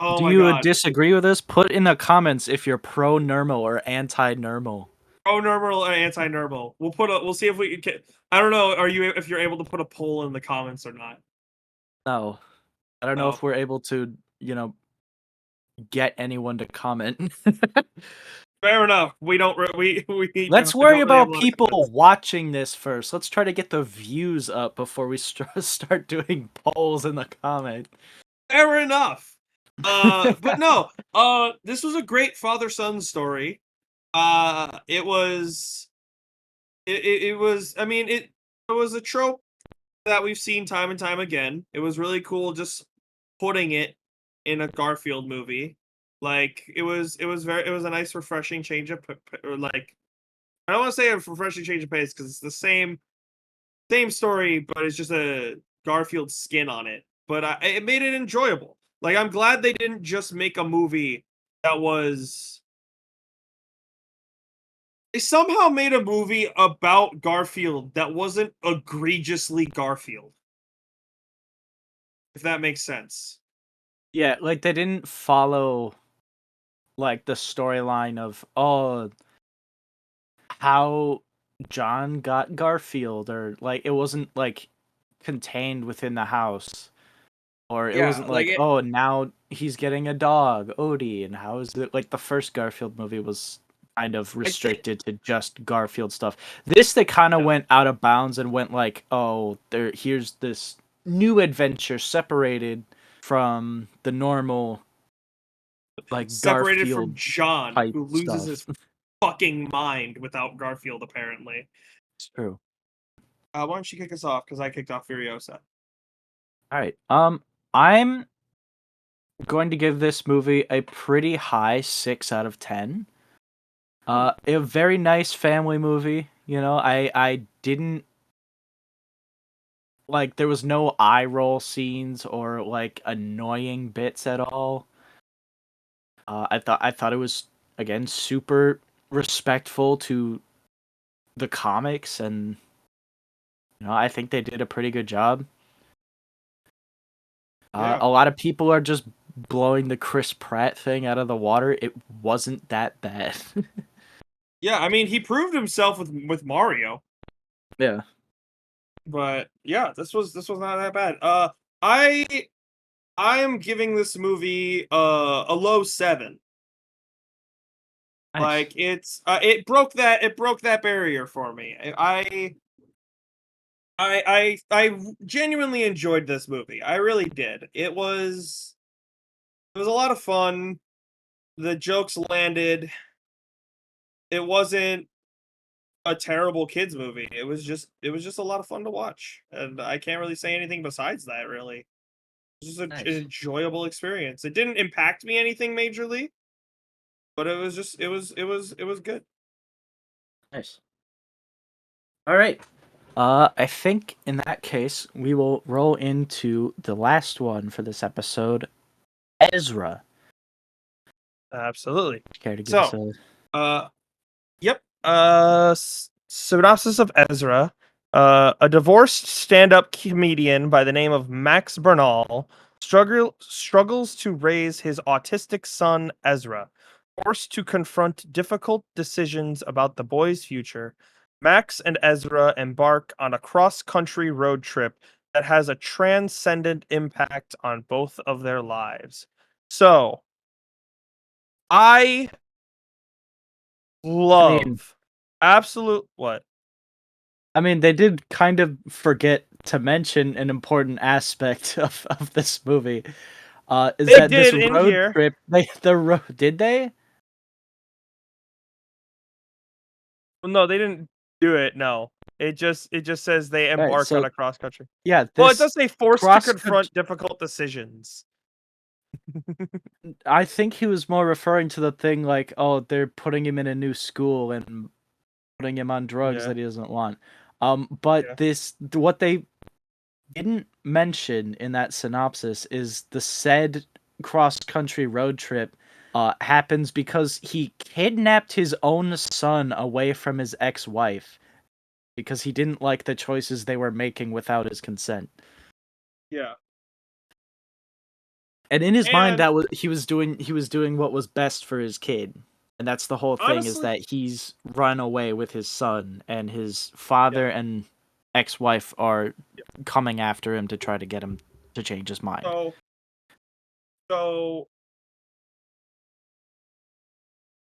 Oh Do my you god. disagree with this? Put in the comments if you're pro Nermal or anti Nermal. Pro Nermal and anti Nermal. We'll see if we can. I don't know. If you're able to put a poll in the comments or not? No, I don't know Oh, if we're able to, get anyone to comment. fair enough. We don't. We Let's don't worry really have a about lot of people comments. watching this first. Let's try to get the views up before we start doing polls in the comment. Fair enough. But no. This was a great father son story. It was. It was. I mean, it was a trope that we've seen time and time again. It was really cool just putting it in a Garfield movie. Like it was a nice refreshing change of or like, I don't want to say a refreshing change of pace because it's the same story, but it's just a Garfield skin on it. But it made it enjoyable. Like I'm glad they didn't just make a movie that was. They somehow made a movie about Garfield that wasn't egregiously Garfield, if that makes sense. Yeah, like they didn't follow like the storyline of how John got Garfield or like it wasn't like contained within the house. Or it Yeah, wasn't like like, it. oh, now he's getting a dog, Odie, and how is it like the first Garfield movie was kind of I think. restricted to just Garfield stuff. This they kind of Yeah. went out of bounds and went like, oh, here's this new adventure separated from the normal like Separated from Garfield John, type who loses stuff. his fucking mind without Garfield, apparently. It's true. Why don't you kick us off? Because I kicked off Furiosa. All right. I'm going to give this movie a pretty high 6 out of 10. A very nice family movie. I didn't like there was no eye roll scenes or like annoying bits at all. I thought it was again super respectful to the comics, and I think they did a pretty good job. Yeah. A lot of people are just blowing the Chris Pratt thing out of the water. It wasn't that bad. Yeah, I mean, he proved himself with Mario, Yeah. but yeah, this was not that bad. I I am giving this movie a low 7. Nice. Like it broke that barrier for me. I genuinely enjoyed this movie. I really did. It was a lot of fun. The jokes landed. It wasn't a terrible kids movie. It was just a lot of fun to watch. And I can't really say anything besides that, really. It was just an Nice. enjoyable experience. It didn't impact me anything majorly, but it was good. Nice. All right. I think in that case, we will roll into the last one for this episode, Ezra. Absolutely. Care to give us So, a uh yep. synopsis of Ezra. A divorced stand-up comedian by the name of Max Bernal struggles to raise his autistic son Ezra. Forced to confront difficult decisions about the boy's future, Max and Ezra embark on a cross-country road trip that has a transcendent impact on both of their lives. So, I I mean, love absolute what? they did kind of forget to mention an important aspect of this movie. Is They that this did in road here. trip? Did they? Well, no, they didn't do it. No, it just says they All right, embark on so a cross country. yeah, Well, it this does say forced to cross country. confront difficult decisions. I think he was more referring to the thing like, oh, they're putting him in a new school and putting him on drugs Yeah, that he doesn't want. But yeah. what they didn't mention in that synopsis is the said cross-country road trip happens because he kidnapped his own son away from his ex-wife because he didn't like the choices they were making without his consent. Yeah. And in his mind, And he was doing what was best for his kid. And that's the whole thing, is honestly, that he's run away with his son, and his yeah, father and ex-wife are yeah. coming after him to try to get him to change his mind. So, so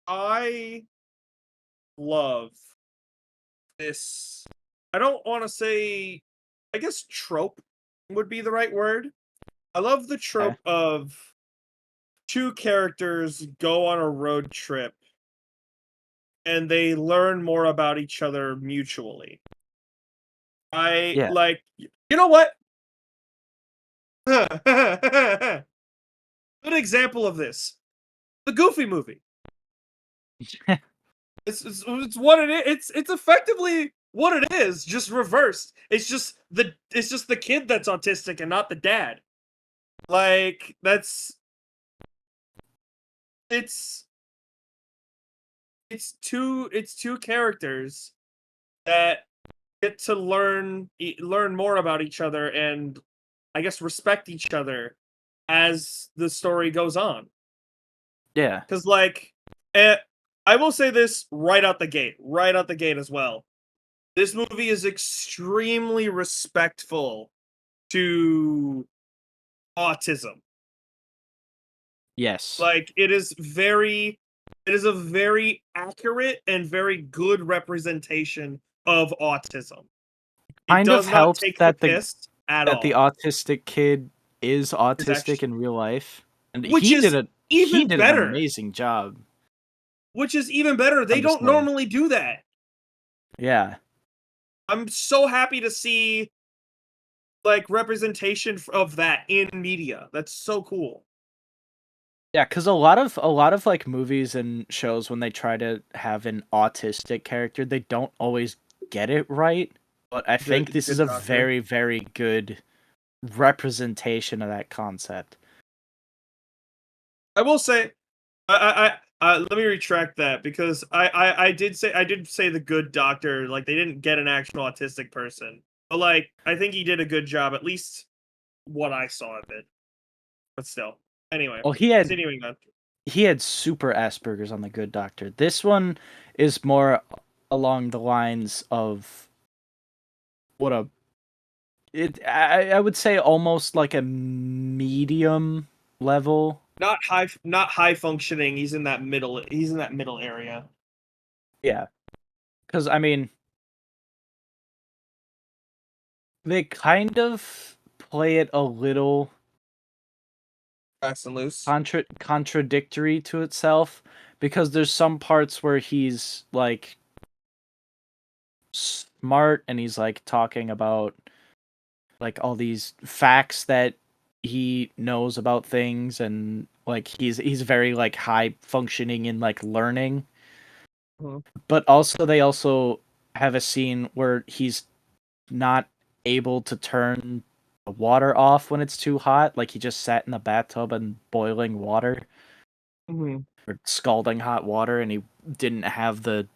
I love this. I don't want to say, I guess trope would be the right word. I love the Okay. trope of two characters go on a road trip and they learn more about each other mutually. I Yeah. like, you know what? Good example of this. The Goofy movie. It's what it is. It's effectively what it is, just reversed. It's just the kid that's autistic and not the dad. Like it's it's two characters that get to learn more about each other and I guess respect each other as the story goes on. Yeah. Because I will say this right out the gate as well. This movie is extremely respectful to autism. Yes. Like it is a very accurate and very good representation of autism. It Kind of does not helps take the that the piss at that the all. autistic kid is Is autistic actually in real life, and which he did is a he even did an better. amazing job Which is even better. They on don't display. normally do that. Yeah. I'm so happy to see like representation of that in media. That's so cool. Yeah, because a lot of like movies and shows, when they try to have an autistic character, they don't always get it right. But I think this is Good a doctor. very, very good representation of that concept. I will say, let me retract that because I did say the good doctor. Like they didn't get an actual autistic person, but like I think he did a good job, at least what I saw of it. But still, anyway, Well, continuing on. he had super Asperger's on The Good Doctor. This one is more along the lines of what a it I would say almost like a medium level. Not high functioning. He's in that middle. He's in that middle area. Yeah, because I mean, they kind of play it a little Fast and loose. contradictory to itself, because there's some parts where he's like smart and he's like talking about like all these facts that he knows about things, and like he's very like high functioning in like learning. Mhm. But also they also have a scene where he's not able to turn the water off when it's too hot. Like he just sat in the bathtub and boiling water Mhm. or scalding hot water, and he didn't have the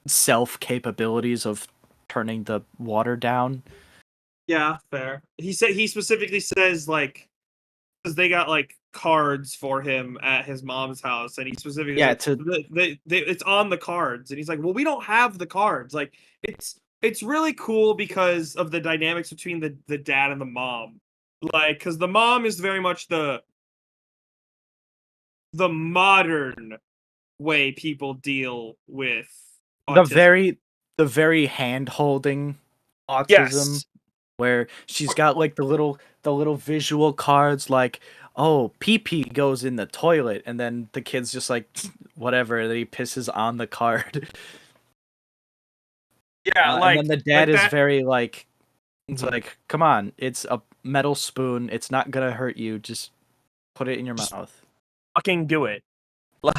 self capabilities of turning the water down. Yeah, fair. He specifically says like because they got like cards for him at his mom's house, and he specifically Yeah, said to it's on the cards, and he's like, well, we don't have the cards. Like it's really cool because of the dynamics between the dad and the mom. Like, because the mom is very much the modern way people deal with the autism. very hand holding autism Yes. where she's got like the little visual cards like, oh, pee pee goes in the toilet, and then the kid's just like whatever, and then he pisses on the card. Yeah, And then the dad like is that. very like, it's Mhm. like, come on, it's a metal spoon, it's not gonna hurt you, just put it in your Just mouth. fucking do it.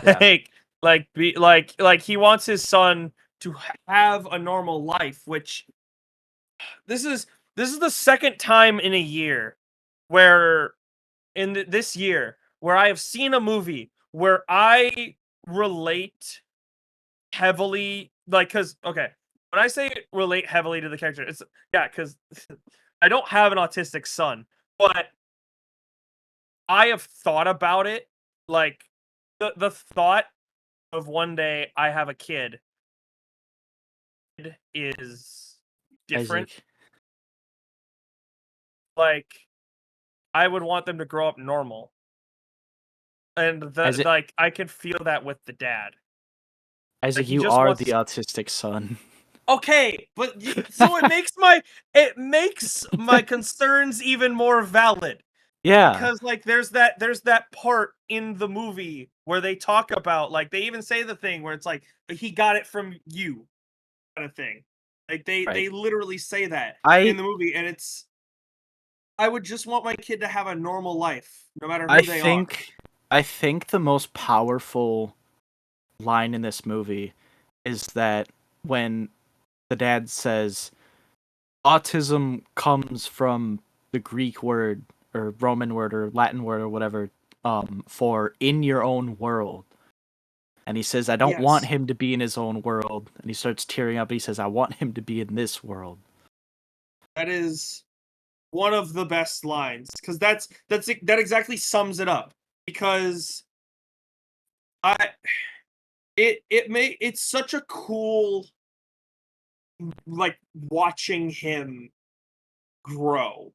Yeah. Like he wants his son to have a normal life, which this is this is the second time in a year where this year where I have seen a movie where I relate heavily, like, cuz okay, when I say relate heavily to the character, it's yeah, cuz I don't have an autistic son, but I have thought about it, like the thought of one day I have a kid is different. Isaac. Like, I would want them to grow up normal. And Isaac, like I can feel that with the dad. Like Isaac, he you just are the wants autistic son. okay, but so it makes my concerns even more valid Yeah. because like there's that part in the movie where they talk about like they even say the thing where it's like he got it from you kind of thing. Like Right. they literally say that in I the movie, and it's I would just want my kid to have a normal life, no matter I who they are. think I think the most powerful line in this movie is that when the dad says autism comes from the Greek word or Roman word or Latin word or whatever, for in your own world. And he says, I don't want Yes, him to be in his own world. And he starts tearing up. He says, I want him to be in this world. that is one of the best lines because that exactly sums it up. Because I it's such a cool like watching him grow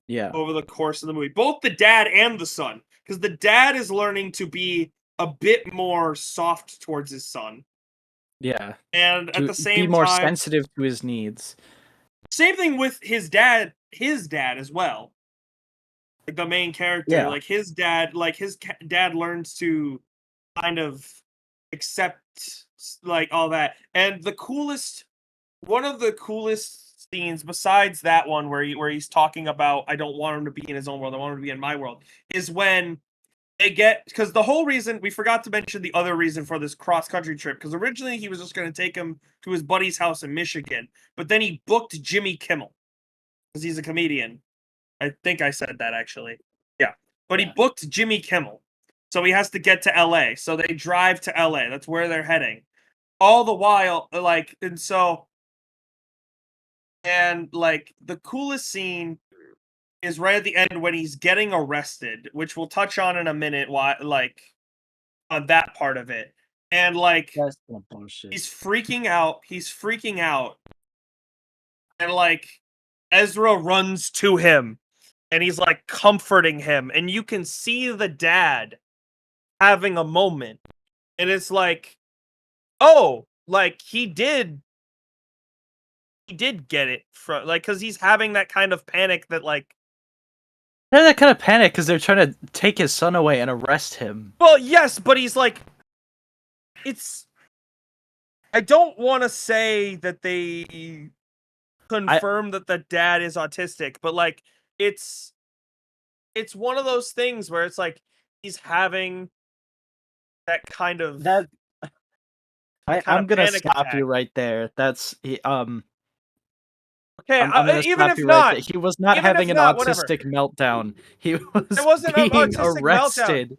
Yeah. over the course of the movie, both the dad and the son, because the dad is learning to be a bit more soft towards his son, Yeah. and at To the be same more time, sensitive to his needs. same thing with his dad as well, like the main character, Yeah. like his dad, dad learns to kind of accept like all that, and one of the coolest scenes besides that one where he's talking about I don't want him to be in his own world, I want him to be in my world, is when they get because the whole reason we forgot to mention the other reason for this cross country trip, because originally he was just going to take him to his buddy's house in Michigan, but then he booked Jimmy Kimmel because he's a comedian. I think I said that actually. Yeah. But he Yeah. booked Jimmy Kimmel. So he has to get to LA. So they drive to LA. That's where they're heading. All the while, like, and like the coolest scene is right at the end when he's getting arrested, which we'll touch on in a minute, why like on that part of it. And like That's some bullshit. he's freaking out, and like Ezra runs to him and he's like comforting him, and you can see the dad having a moment, and it's like, oh, like he did get it from like because he's having that kind of panic that like They're that kind of panic because they're trying to take his son away and arrest him. well yes, but he's like it's I don't want to say that they I confirm that the dad is autistic, but like it's it's one of those things where it's like he's having that kind of that that kind I'm of gonna panic stop you attack. right there. Okay, I'm gonna even stop if you right there. not, He was not even having if an not, whatever. autistic meltdown. He It was wasn't an being autistic meltdown. arrested.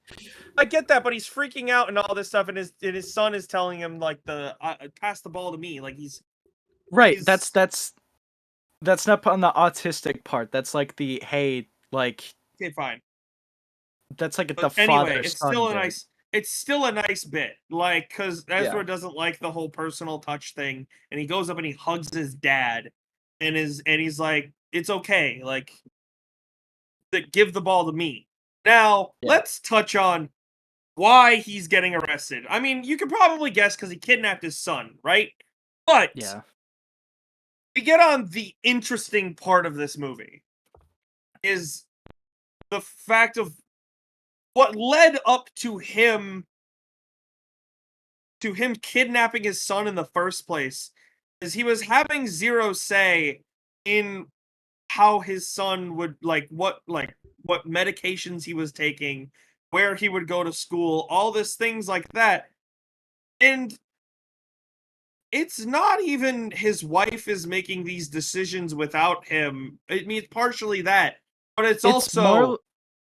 I get that, but he's freaking out and all this stuff, and his son is telling him like pass the ball to me, like Right. he's That's not on the autistic part. That's like the hey, like okay, fine. that's like the But anyway, father son bit. it's still a nice bit, like because Yeah. Ezra doesn't like the whole personal touch thing, and he goes up and he hugs his dad, and he's like, it's okay, like give the ball to me. Now Yeah. let's touch on why he's getting arrested. I mean, you can probably guess because he kidnapped his son, right? But Yeah. we get on the interesting part of this movie is the fact of what led up to him kidnapping his son in the first place is he was having zero say in how his son would what medications he was taking, where he would go to school, all this things like that. And it's not even his wife is making these decisions without him. I mean, it's partially that, but it's It's also more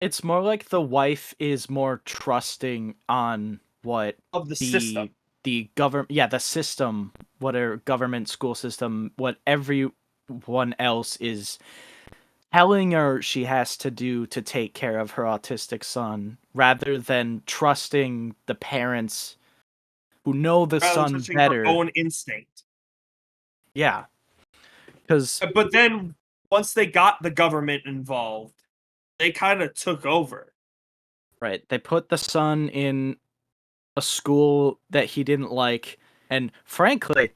it's more like the wife is more trusting on what of the system. the government, yeah, the system, whatever government, school system, what everyone else is telling her she has to do to take care of her autistic son, rather than trusting the parents who know the Rather than son touching her better. own instinct. Yeah, because But then once they got the government involved, they kind of took over. right, they put the son in a school that he didn't like, and frankly,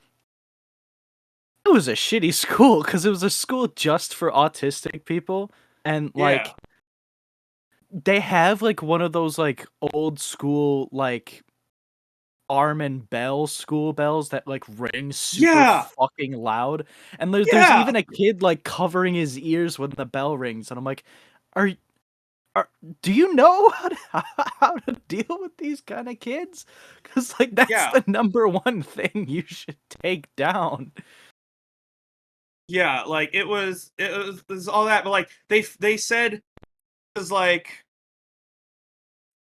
it was a shitty school because it was a school just for autistic people, and Yeah. like they have like one of those like old school like arm and bell school bells that like ring super Yeah. fucking loud, and there's Yeah. even a kid like covering his ears when the bell rings, and I'm like, are are do you know how to, how to deal with these kind of kids? Because like that's Yeah. the number one thing you should take down. Yeah, like it was all that, but like they said is like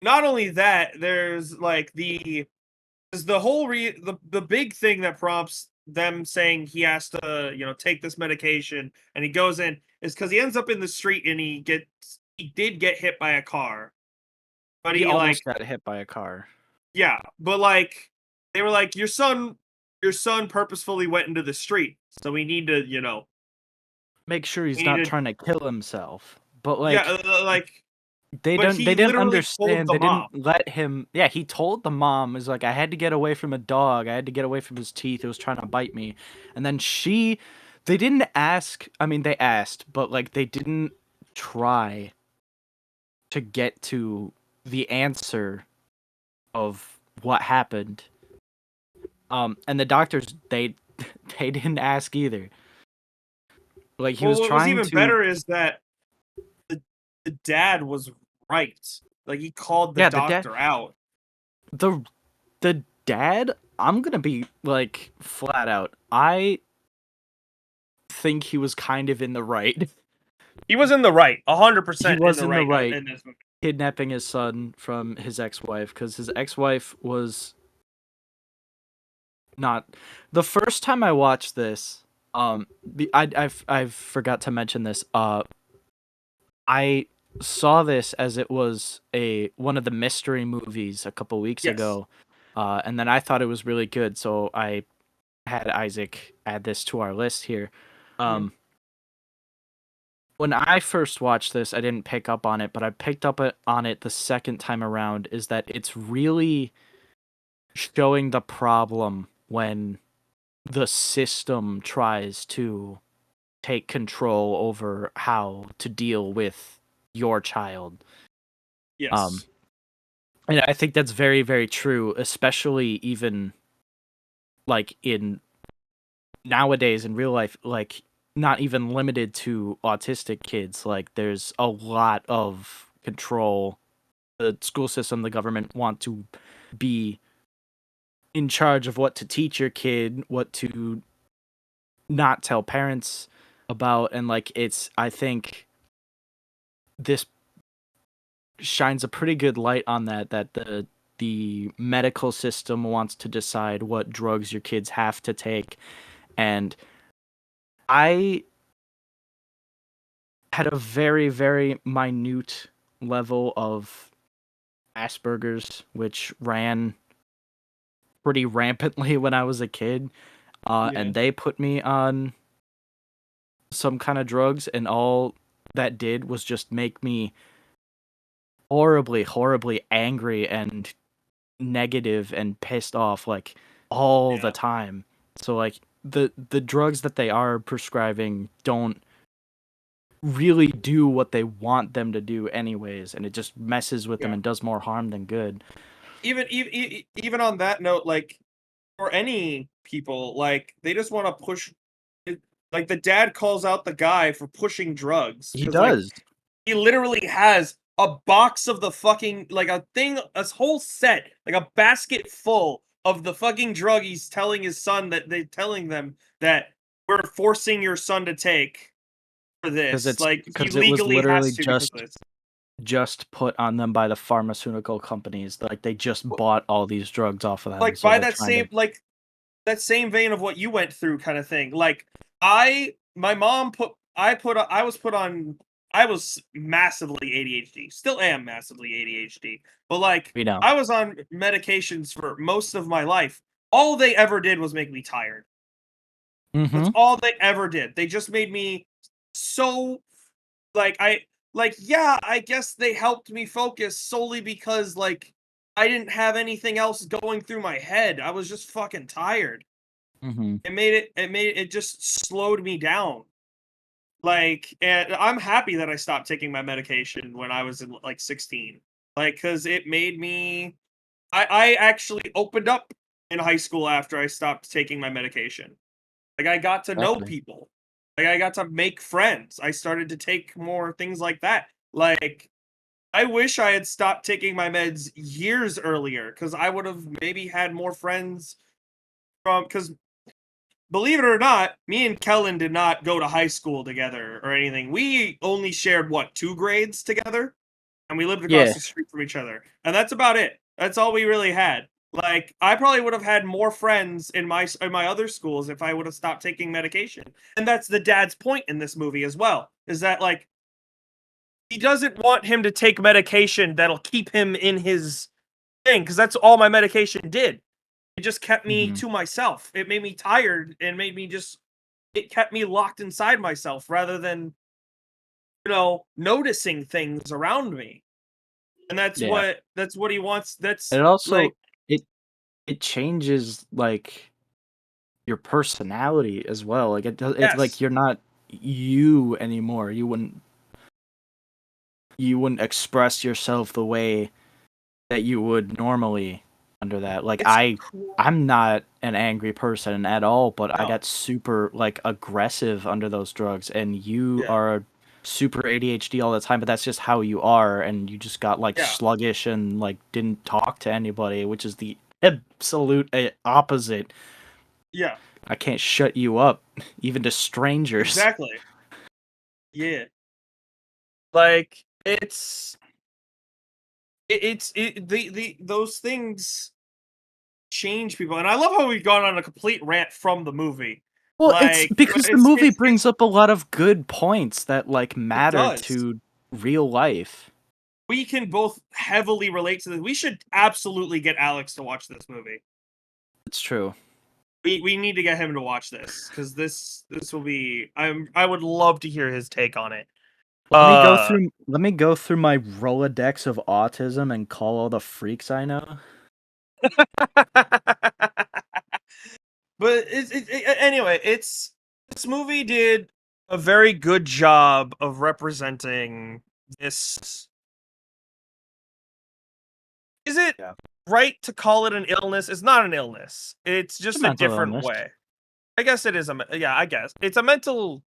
not only that, there's like the whole the big thing that prompts them saying he has to, take this medication and he goes in is because he ends up in the street and he did get hit by a car. But He he like almost got hit by a car. yeah, but like they were like your son purposefully went into the street. So we need to, Make sure we he's need not to trying to kill himself. But yeah, like like but they he didn't literally told understand. the They didn't mom. let him. Yeah, he told the mom, is like, I had to get away from a dog. I had to get away from his teeth. It was trying to bite me. And then they didn't ask. I mean, they asked, but like they didn't try to get to the answer of what happened. And the doctors, they didn't ask either. Like he Well, was what was trying even to. better is that the the dad was right. Like he called the Yeah, doctor out. the the dad, I'm gonna be like flat out. I think he was kind of in the right. He was in the right, He 100% in was the in the right right in this movie. kidnapping his son from his ex-wife, because his ex-wife was not. The first time I watched this, I forgot to mention this. I saw this as it was a one of the mystery movies a couple weeks Yes. ago, and then I thought it was really good, so I had Isaac add this to our list here. Mhm. Um, when I first watched this, I didn't pick up on it, but I picked up on it the second time around. Is that it's really showing the problem when the system tries to take control over how to deal with your child. Um, Yes. and I think that's very, very true, especially even like in nowadays in real life, like not even limited to autistic kids. Like there's a lot of control. The school system, the government want to be in charge of what to teach your kid, what to not tell parents about, and like it's, I think this shines a pretty good light on that the medical system wants to decide what drugs your kids have to take. And I had a very, very minute level of Asperger's, which ran pretty rampantly when I was a kid. Yeah. And they put me on some kind of drugs, and all that did was just make me horribly, horribly angry and negative and pissed off, like, all the Yeah. time. So, like, the drugs that they are prescribing don't really do what they want them to do anyways, and it just messes with them Yeah. and does more harm than good. Even on that note, like for any people, like they just want to push. Like the dad calls out the guy for pushing drugs He because like does. he literally has a box of the fucking like a thing, a whole set, like a basket full of the fucking drug he's telling his son that they telling them that we're forcing your son to take for Because this. it's Like he because it was legally literally has to because of this. just put on them by the pharmaceutical companies. Like, they just bought all these drugs off of them, Like so by they're that trying to. same like that same vein of what you went through kind of thing. Like my mom I was put on I was massively ADHD. Still am massively ADHD. But like You know. I was on medications for most of my life. All they ever did was make me tired. That's Mm-hmm. all they ever did. They just made me so like yeah, I guess they helped me focus solely because like I didn't have anything else going through my head. I was just fucking tired. Mm-hmm. It just slowed me down. Like, and I'm happy that I stopped taking my medication when I was in like 16. Like, cause it made me I actually opened up in high school after I stopped taking my medication. Like I got to know Exactly. people. Like I got to make friends. I started to take more things like that. Like I wish I had stopped taking my meds years earlier because I would have maybe had more friends from because believe it or not, me and Kellan did not go to high school together or anything. We only shared what, 2 grades together? And we lived across Yeah. the street from each other. And that's about it. That's all we really had. Like I probably would have had more friends in my other schools if I would have stopped taking medication. And that's the dad's point in this movie as well. Is that like he doesn't want him to take medication that'll keep him in his thing because that's all my medication did. It just kept me Mm-hmm. to myself. It made me tired and made me just it kept me locked inside myself rather than, noticing things around me. And Yeah. that's what he wants. That's And it also like it changes, like, your personality as well. Like, it's like yes. you're not you anymore. You wouldn't express yourself the way that you would normally under that. Like, It's cool. I'm not an angry person at all, but I No. got super, like, aggressive under those drugs, and you Yeah. are super ADHD all the time, but that's just how you are, and you just got, like, Yeah. sluggish and, like, didn't talk to anybody, which is the absolute opposite. Yeah. I can't shut you up, even to strangers. Exactly. Yeah. Like the those things change people. And I love how we've gone on a complete rant from the movie. Well, it's Like but because the movie it's brings up a lot of good points that, like, it matter does. to real life. We can both heavily relate to this. We should absolutely get Alex to watch this movie. It's true. We need to get him to watch this because this will be. I would love to hear his take on it. Uh, Let me go through my Rolodex of autism and call all the freaks I know. but anyway, it's this movie did a very good job of representing this. Is it Yeah. right to call it an illness? It's not an illness. It's It's a just a mental different illness. way. I guess it is yeah, I guess. It's a mental.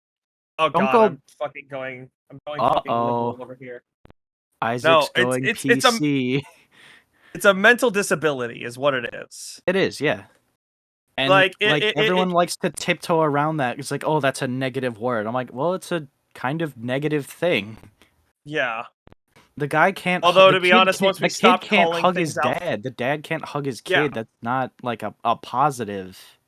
Oh Don't god, go. I'm going fucking Uh-oh. liberal over here. Isaac's No, going PC. it's a mental disability is what it is. It is, yeah. And, Like like, everyone likes to tiptoe around that. It's like, oh, that's a negative word. I'm like, well, it's a kind of negative thing. yeah. The guy can't. Although, The to be kid honest, can't. once we The kid stopped can't calling hug his things out, dad. The dad can't hug his yeah, kid. That's not like a positive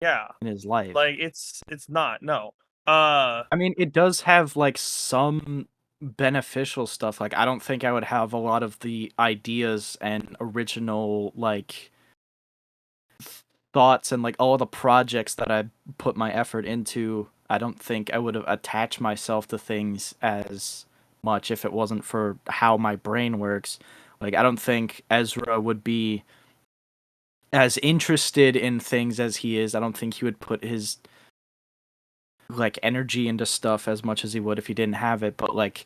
yeah, in his life. like it's not no. Uh, I mean, it does have like some beneficial stuff. Like, I don't think I would have a lot of the ideas and original like thoughts and like all the projects that I put my effort into. I don't think I would have attached myself to things as much if it wasn't for how my brain works. Like, I don't think Ezra would be as interested in things as he is. I don't think he would put his like energy into stuff as much as he would if he didn't have it. But like,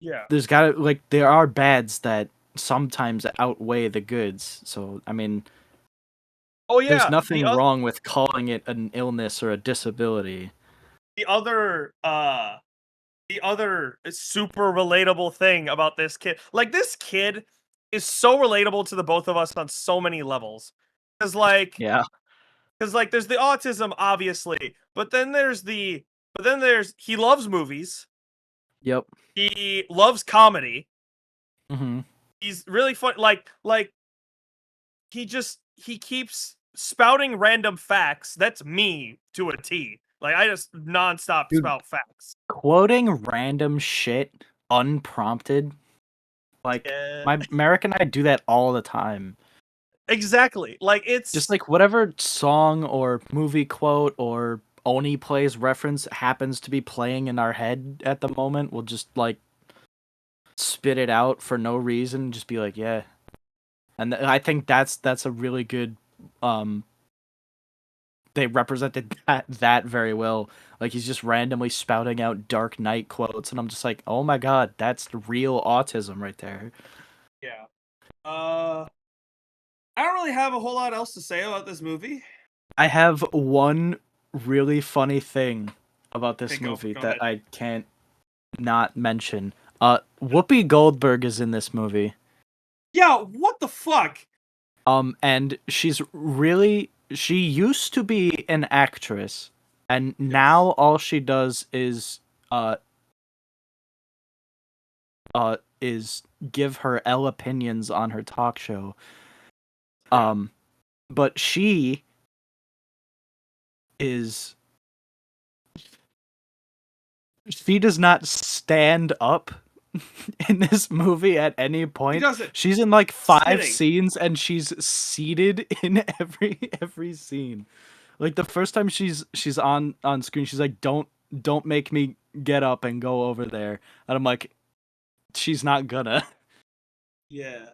yeah. there's gotta like there are bads that sometimes outweigh the goods. So I mean, Oh there's yeah, nothing wrong with calling it an illness or a disability. the other uh the other super relatable thing about this kid, like this kid is so relatable to the both of us on so many levels. Cuz like Yeah. cuz like there's the autism obviously, but then there's he loves movies, Yep. he loves comedy. Hmm. He's really fun, like he keeps spouting random facts. That's me to a T. Like I just nonstop Dude, spout facts. quoting random shit unprompted, like Yeah. my Merrick and I do that all the time. Exactly. Like Just it's like whatever song or movie quote or Oni plays reference happens to be playing in our head at the moment, we'll just like spit it out for no reason, just be like, yeah. And I think that's a really good um they represented that very well. Like he's just randomly spouting out Dark Knight quotes and I'm just like, "Oh my god, that's the real autism right there." yeah. Uh I don't really have a whole lot else to say about this movie. I have one really funny thing about Okay, this movie go that ahead. I can't not mention. Whoopi Goldberg is in this movie. Yeah, what the fuck? And she used to be an actress, and Yes. now all she does uh is give her L opinions on her talk show. Yeah. Um, but is she does not stand up in this movie at any He point. doesn't. She's in like five Sitting. scenes and she's seated in every scene. Like the first time she's on screen, she's like, don't make me get up and go over there." And I'm like, she's not gonna. Yeah.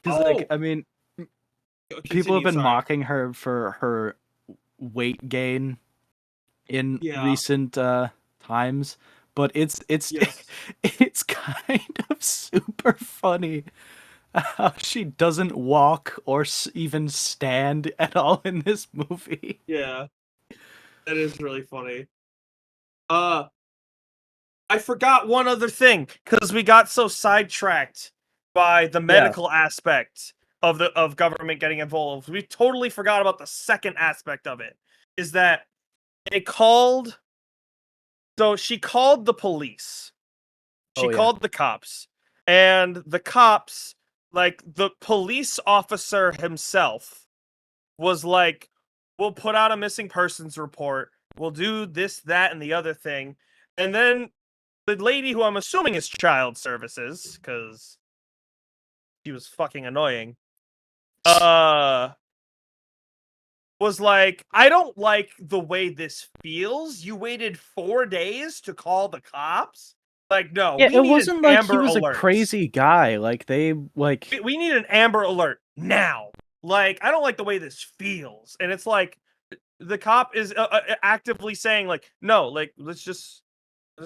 Cuz like, Oh, I mean, people have continue, been sorry. mocking her for her weight gain in Yeah. recent times, but it's Yes. it's kind of super funny how she doesn't walk or even stand at all in this movie. Yeah. That is really funny. Uh I forgot one other thing cuz we got so sidetracked by the Yeah. medical aspect of government getting involved. We totally forgot about the second aspect of it. Is that they called so she called the police. She Oh yeah. called the cops. And the cops, like the police officer himself, was like, we'll put out a missing persons report. We'll do this, that, and the other thing. And then the lady who I'm assuming is child services, because she was fucking annoying, uh, was like, I don't like the way this feels. You waited 4 days to call the cops? Like, no, Yeah, we it need an wasn't like he Amber was a Alert. crazy guy. Like they like We need an Amber Alert now. Like, I don't like the way this feels. And it's like, the cop is actively saying, like, no, like, let's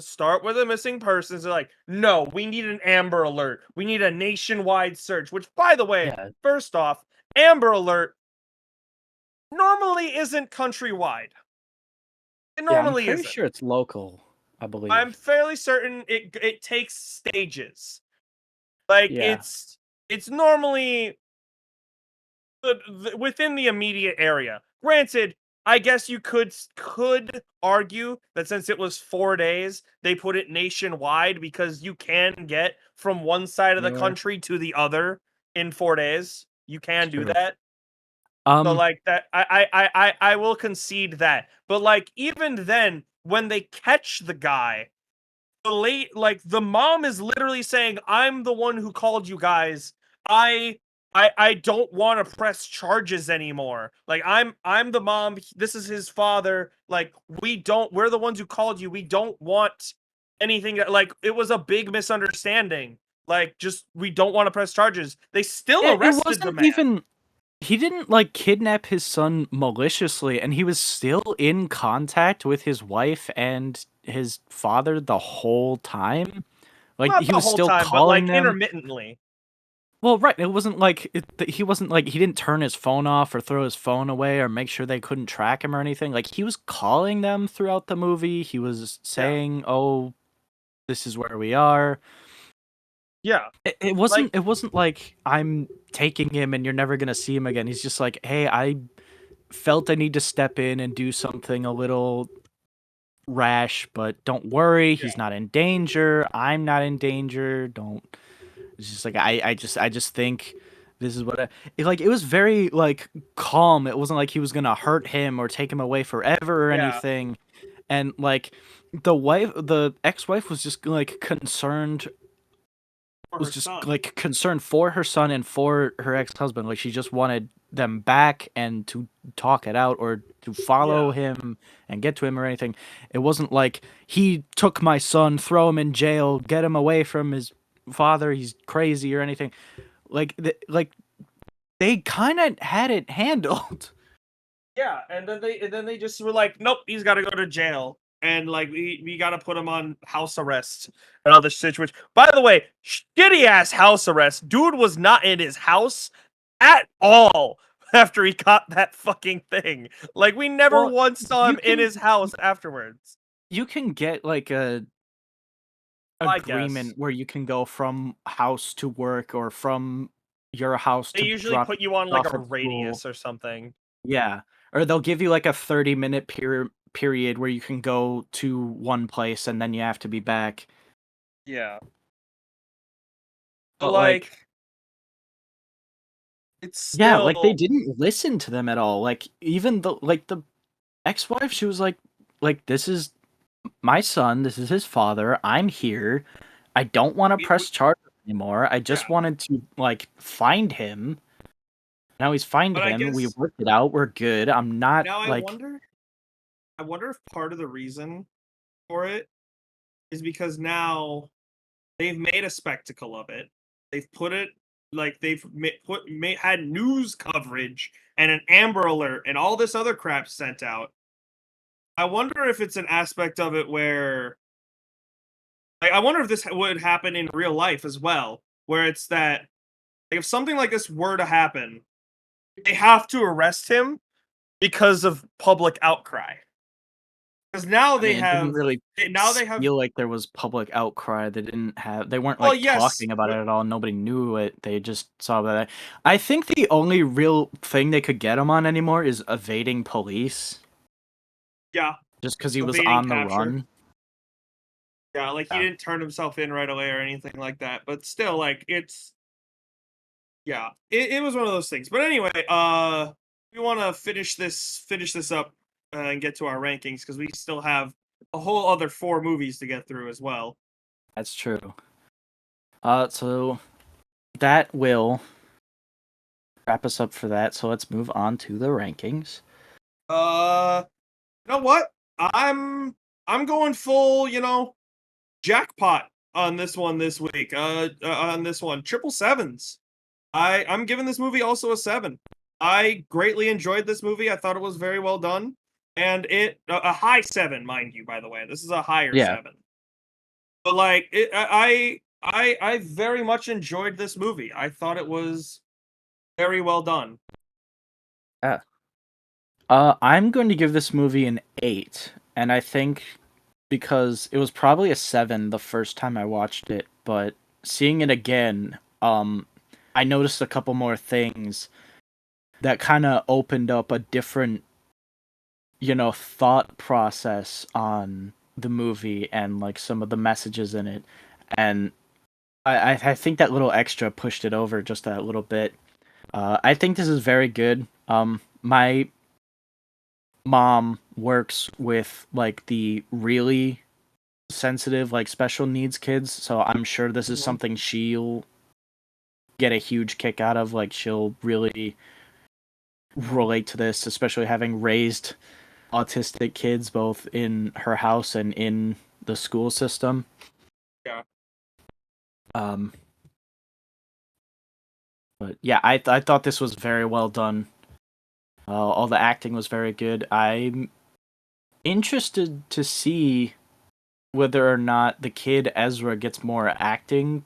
start with a missing persons. They're like, no, we need an Amber Alert. We need a nationwide search, which, by the way, yeah. first off, Amber Alert normally isn't countrywide. It Yeah, I'm normally pretty isn't. sure it's local, I I'm believe. fairly certain it takes stages. Like Yeah. it's normally within the immediate area. Granted, I guess you could argue that since it was 4 days, they put it nationwide because you can get from one side of the Anywhere. country to the other in 4 days. You It's can do true. that. So, Um, like, that I will concede that. But, like, even then, when they catch the guy, the mom is literally saying, "I'm the one who called you guys. I I don't want to press charges anymore. Like I'm the mom. This is his father. Like we're the ones who called you. We don't want anything like it was a big misunderstanding. Like just we don't want to press charges. They still it arrested the wasn't man. even. He didn't like kidnap his son maliciously, and he was still in contact with his wife and his father the whole time. Like Not he the was whole still time, but calling like them. intermittently. Well, right. It wasn't like he wasn't like he didn't turn his phone off or throw his phone away or make sure they couldn't track him or anything. Like he was calling them throughout the movie. He was Yeah. saying, "Oh, this is where we are." Yeah. It Like wasn't like I'm taking him and you're never gonna see him again. He's just like, "Hey, I felt I need to step in and do something a little rash, but don't worry, yeah. he's not in danger. I'm not in danger. Don't." It's just like I just think this is what like it was very like calm. It wasn't like he was gonna hurt him or take him away forever or Yeah. anything. And like the ex-wife was just like concerned For was her just son. like concerned for her son and for her ex-husband. Like she just wanted them back and to talk it out or to follow Yeah. him and get to him or anything. It wasn't like he took my son, throw him in jail, get him away from his father, he's crazy or anything. Like they kind of had it handled. Yeah, and then they just were like, "Nope, he's got to go to jail." And like we got to put him on house arrest and all this situation. By the way, shitty ass house arrest. Dude was not in his house at all after he caught that fucking thing. Like we never Well, once saw you him in can his house afterwards. you can get like a I guess agreement where you can go from house to work or from your house they to usually put you on like off a at school. radius or something. Yeah. Or they'll give you like a 30-minute period where you can go to one place and then you have to be back. Yeah, but But like like it's yeah, like they still didn't listen to them at all. Like even the ex-wife, she was like this is my son, this is his father. I'm here. I don't want to press charges anymore. I yeah. just wanted to like find him. Now he's find But I him. We guess worked it out. We're good. I'm not now like I wonder if part of the reason for it is because now they've made a spectacle of it. They've put it like had news coverage and an Amber Alert and all this other crap sent out. I wonder if it's an aspect of it where, like, I wonder if this would happen in real life as well, where it's that, like, if something like this were to happen, they have to arrest him because of public outcry. Because now I mean, it didn't really now they have, feel like there was public outcry. They weren't well, like yes, talking about it but at all. Nobody knew it. They just saw that. I think the only real thing they could get him on anymore is evading police, yeah, just because he was evading on the capture. run. Yeah, like he Yeah, didn't turn himself in right away or anything like that. But still, like it's yeah, it was one of those things. But anyway, we want to finish this up and get to our rankings because we still have a whole other 4 movies to get through as well. that's true. So that will wrap us up for that. So let's move on to the rankings. Uh, you know what? I'm going full, jackpot on this one this week. On this one, triple sevens. I'm giving this movie also a 7. I greatly enjoyed this movie. I thought it was very well done, and a high 7, mind you. By the way, this is a higher Yeah. 7. But like I very much enjoyed this movie. I thought it was very well done. Yeah. I'm going to give this movie an 8, and I think because it was probably a 7 the first time I watched it, but seeing it again, I noticed a couple more things that kind of opened up a different thought process on the movie and like some of the messages in it, and I think that little extra pushed it over just a little bit. I think this is very good. My mom works with like the really sensitive, like special needs kids, so I'm sure this is Mhm. something she'll get a huge kick out of. Like she'll really relate to this, especially having raised autistic kids both in her house and in the school system. Yeah. Um, but yeah, I thought this was very well done. All the acting was very good. I'm interested to see whether or not the kid Ezra gets more acting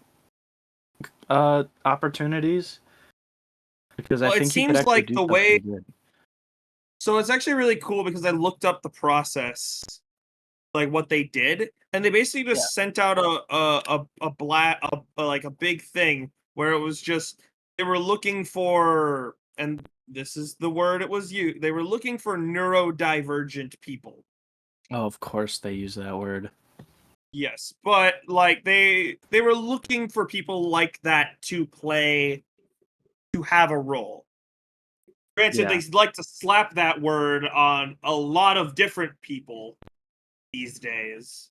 opportunities, because I Well, it think he could seems actually like do the way. something good. So it's actually really cool because I looked up the process, like what they did, and they basically Yeah. just sent out like a big thing where it was just they were looking for, and this is the word it was used. They were looking for neurodivergent people. Oh, of course they use that word. Yes, but like they were looking for people like that to have a role. Granted, Yeah. they like to slap that word on a lot of different people these days.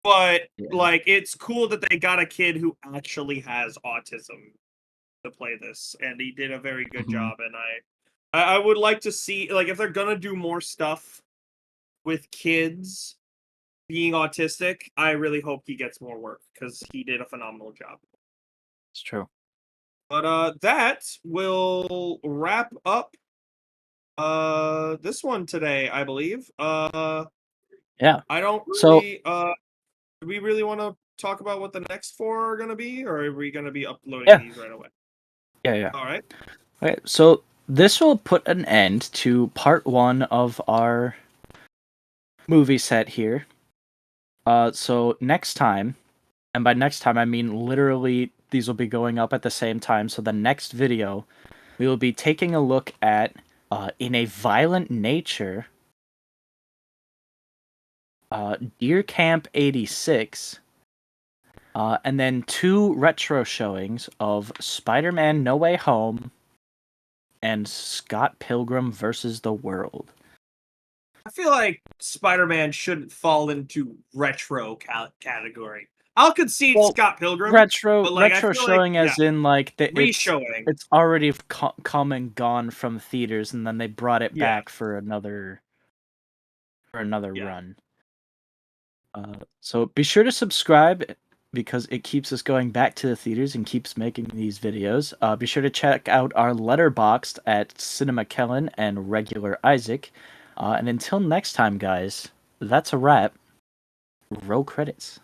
But Yeah. like it's cool that they got a kid who actually has autism to play this, and he did a very good Hmm. job. And I would like to see, like, if they're gonna do more stuff with kids being autistic, I really hope he gets more work because he did a phenomenal job. It's true. But that will wrap up this one today, I believe. Yeah. I don't So really do we really want to talk about what the next four are going to be, or are we going to be uploading yeah, these right away? yeah, yeah. All right. Okay, so this will put an end to part one of our movie set here. So next time, and by next time I mean literally these will be going up at the same time. So the next video, we will be taking a look at In a Violent Nature, Deer Camp 86, and then two retro showings of Spider-Man No Way Home and Scott Pilgrim versus the World. I feel like Spider-Man shouldn't fall into retro category. I'll concede Well, Scott Pilgrim, retro but like I retro feel like showing yeah, as in like reshowing. it's already come and gone from theaters, and then they brought it Yeah, back for another yeah. run. So be sure to subscribe because it keeps us going back to the theaters and keeps making these videos. Be sure to check out our letterboxd at Cinema Kellan and Regular Isaac. And until next time, guys, that's a wrap. Roll credits.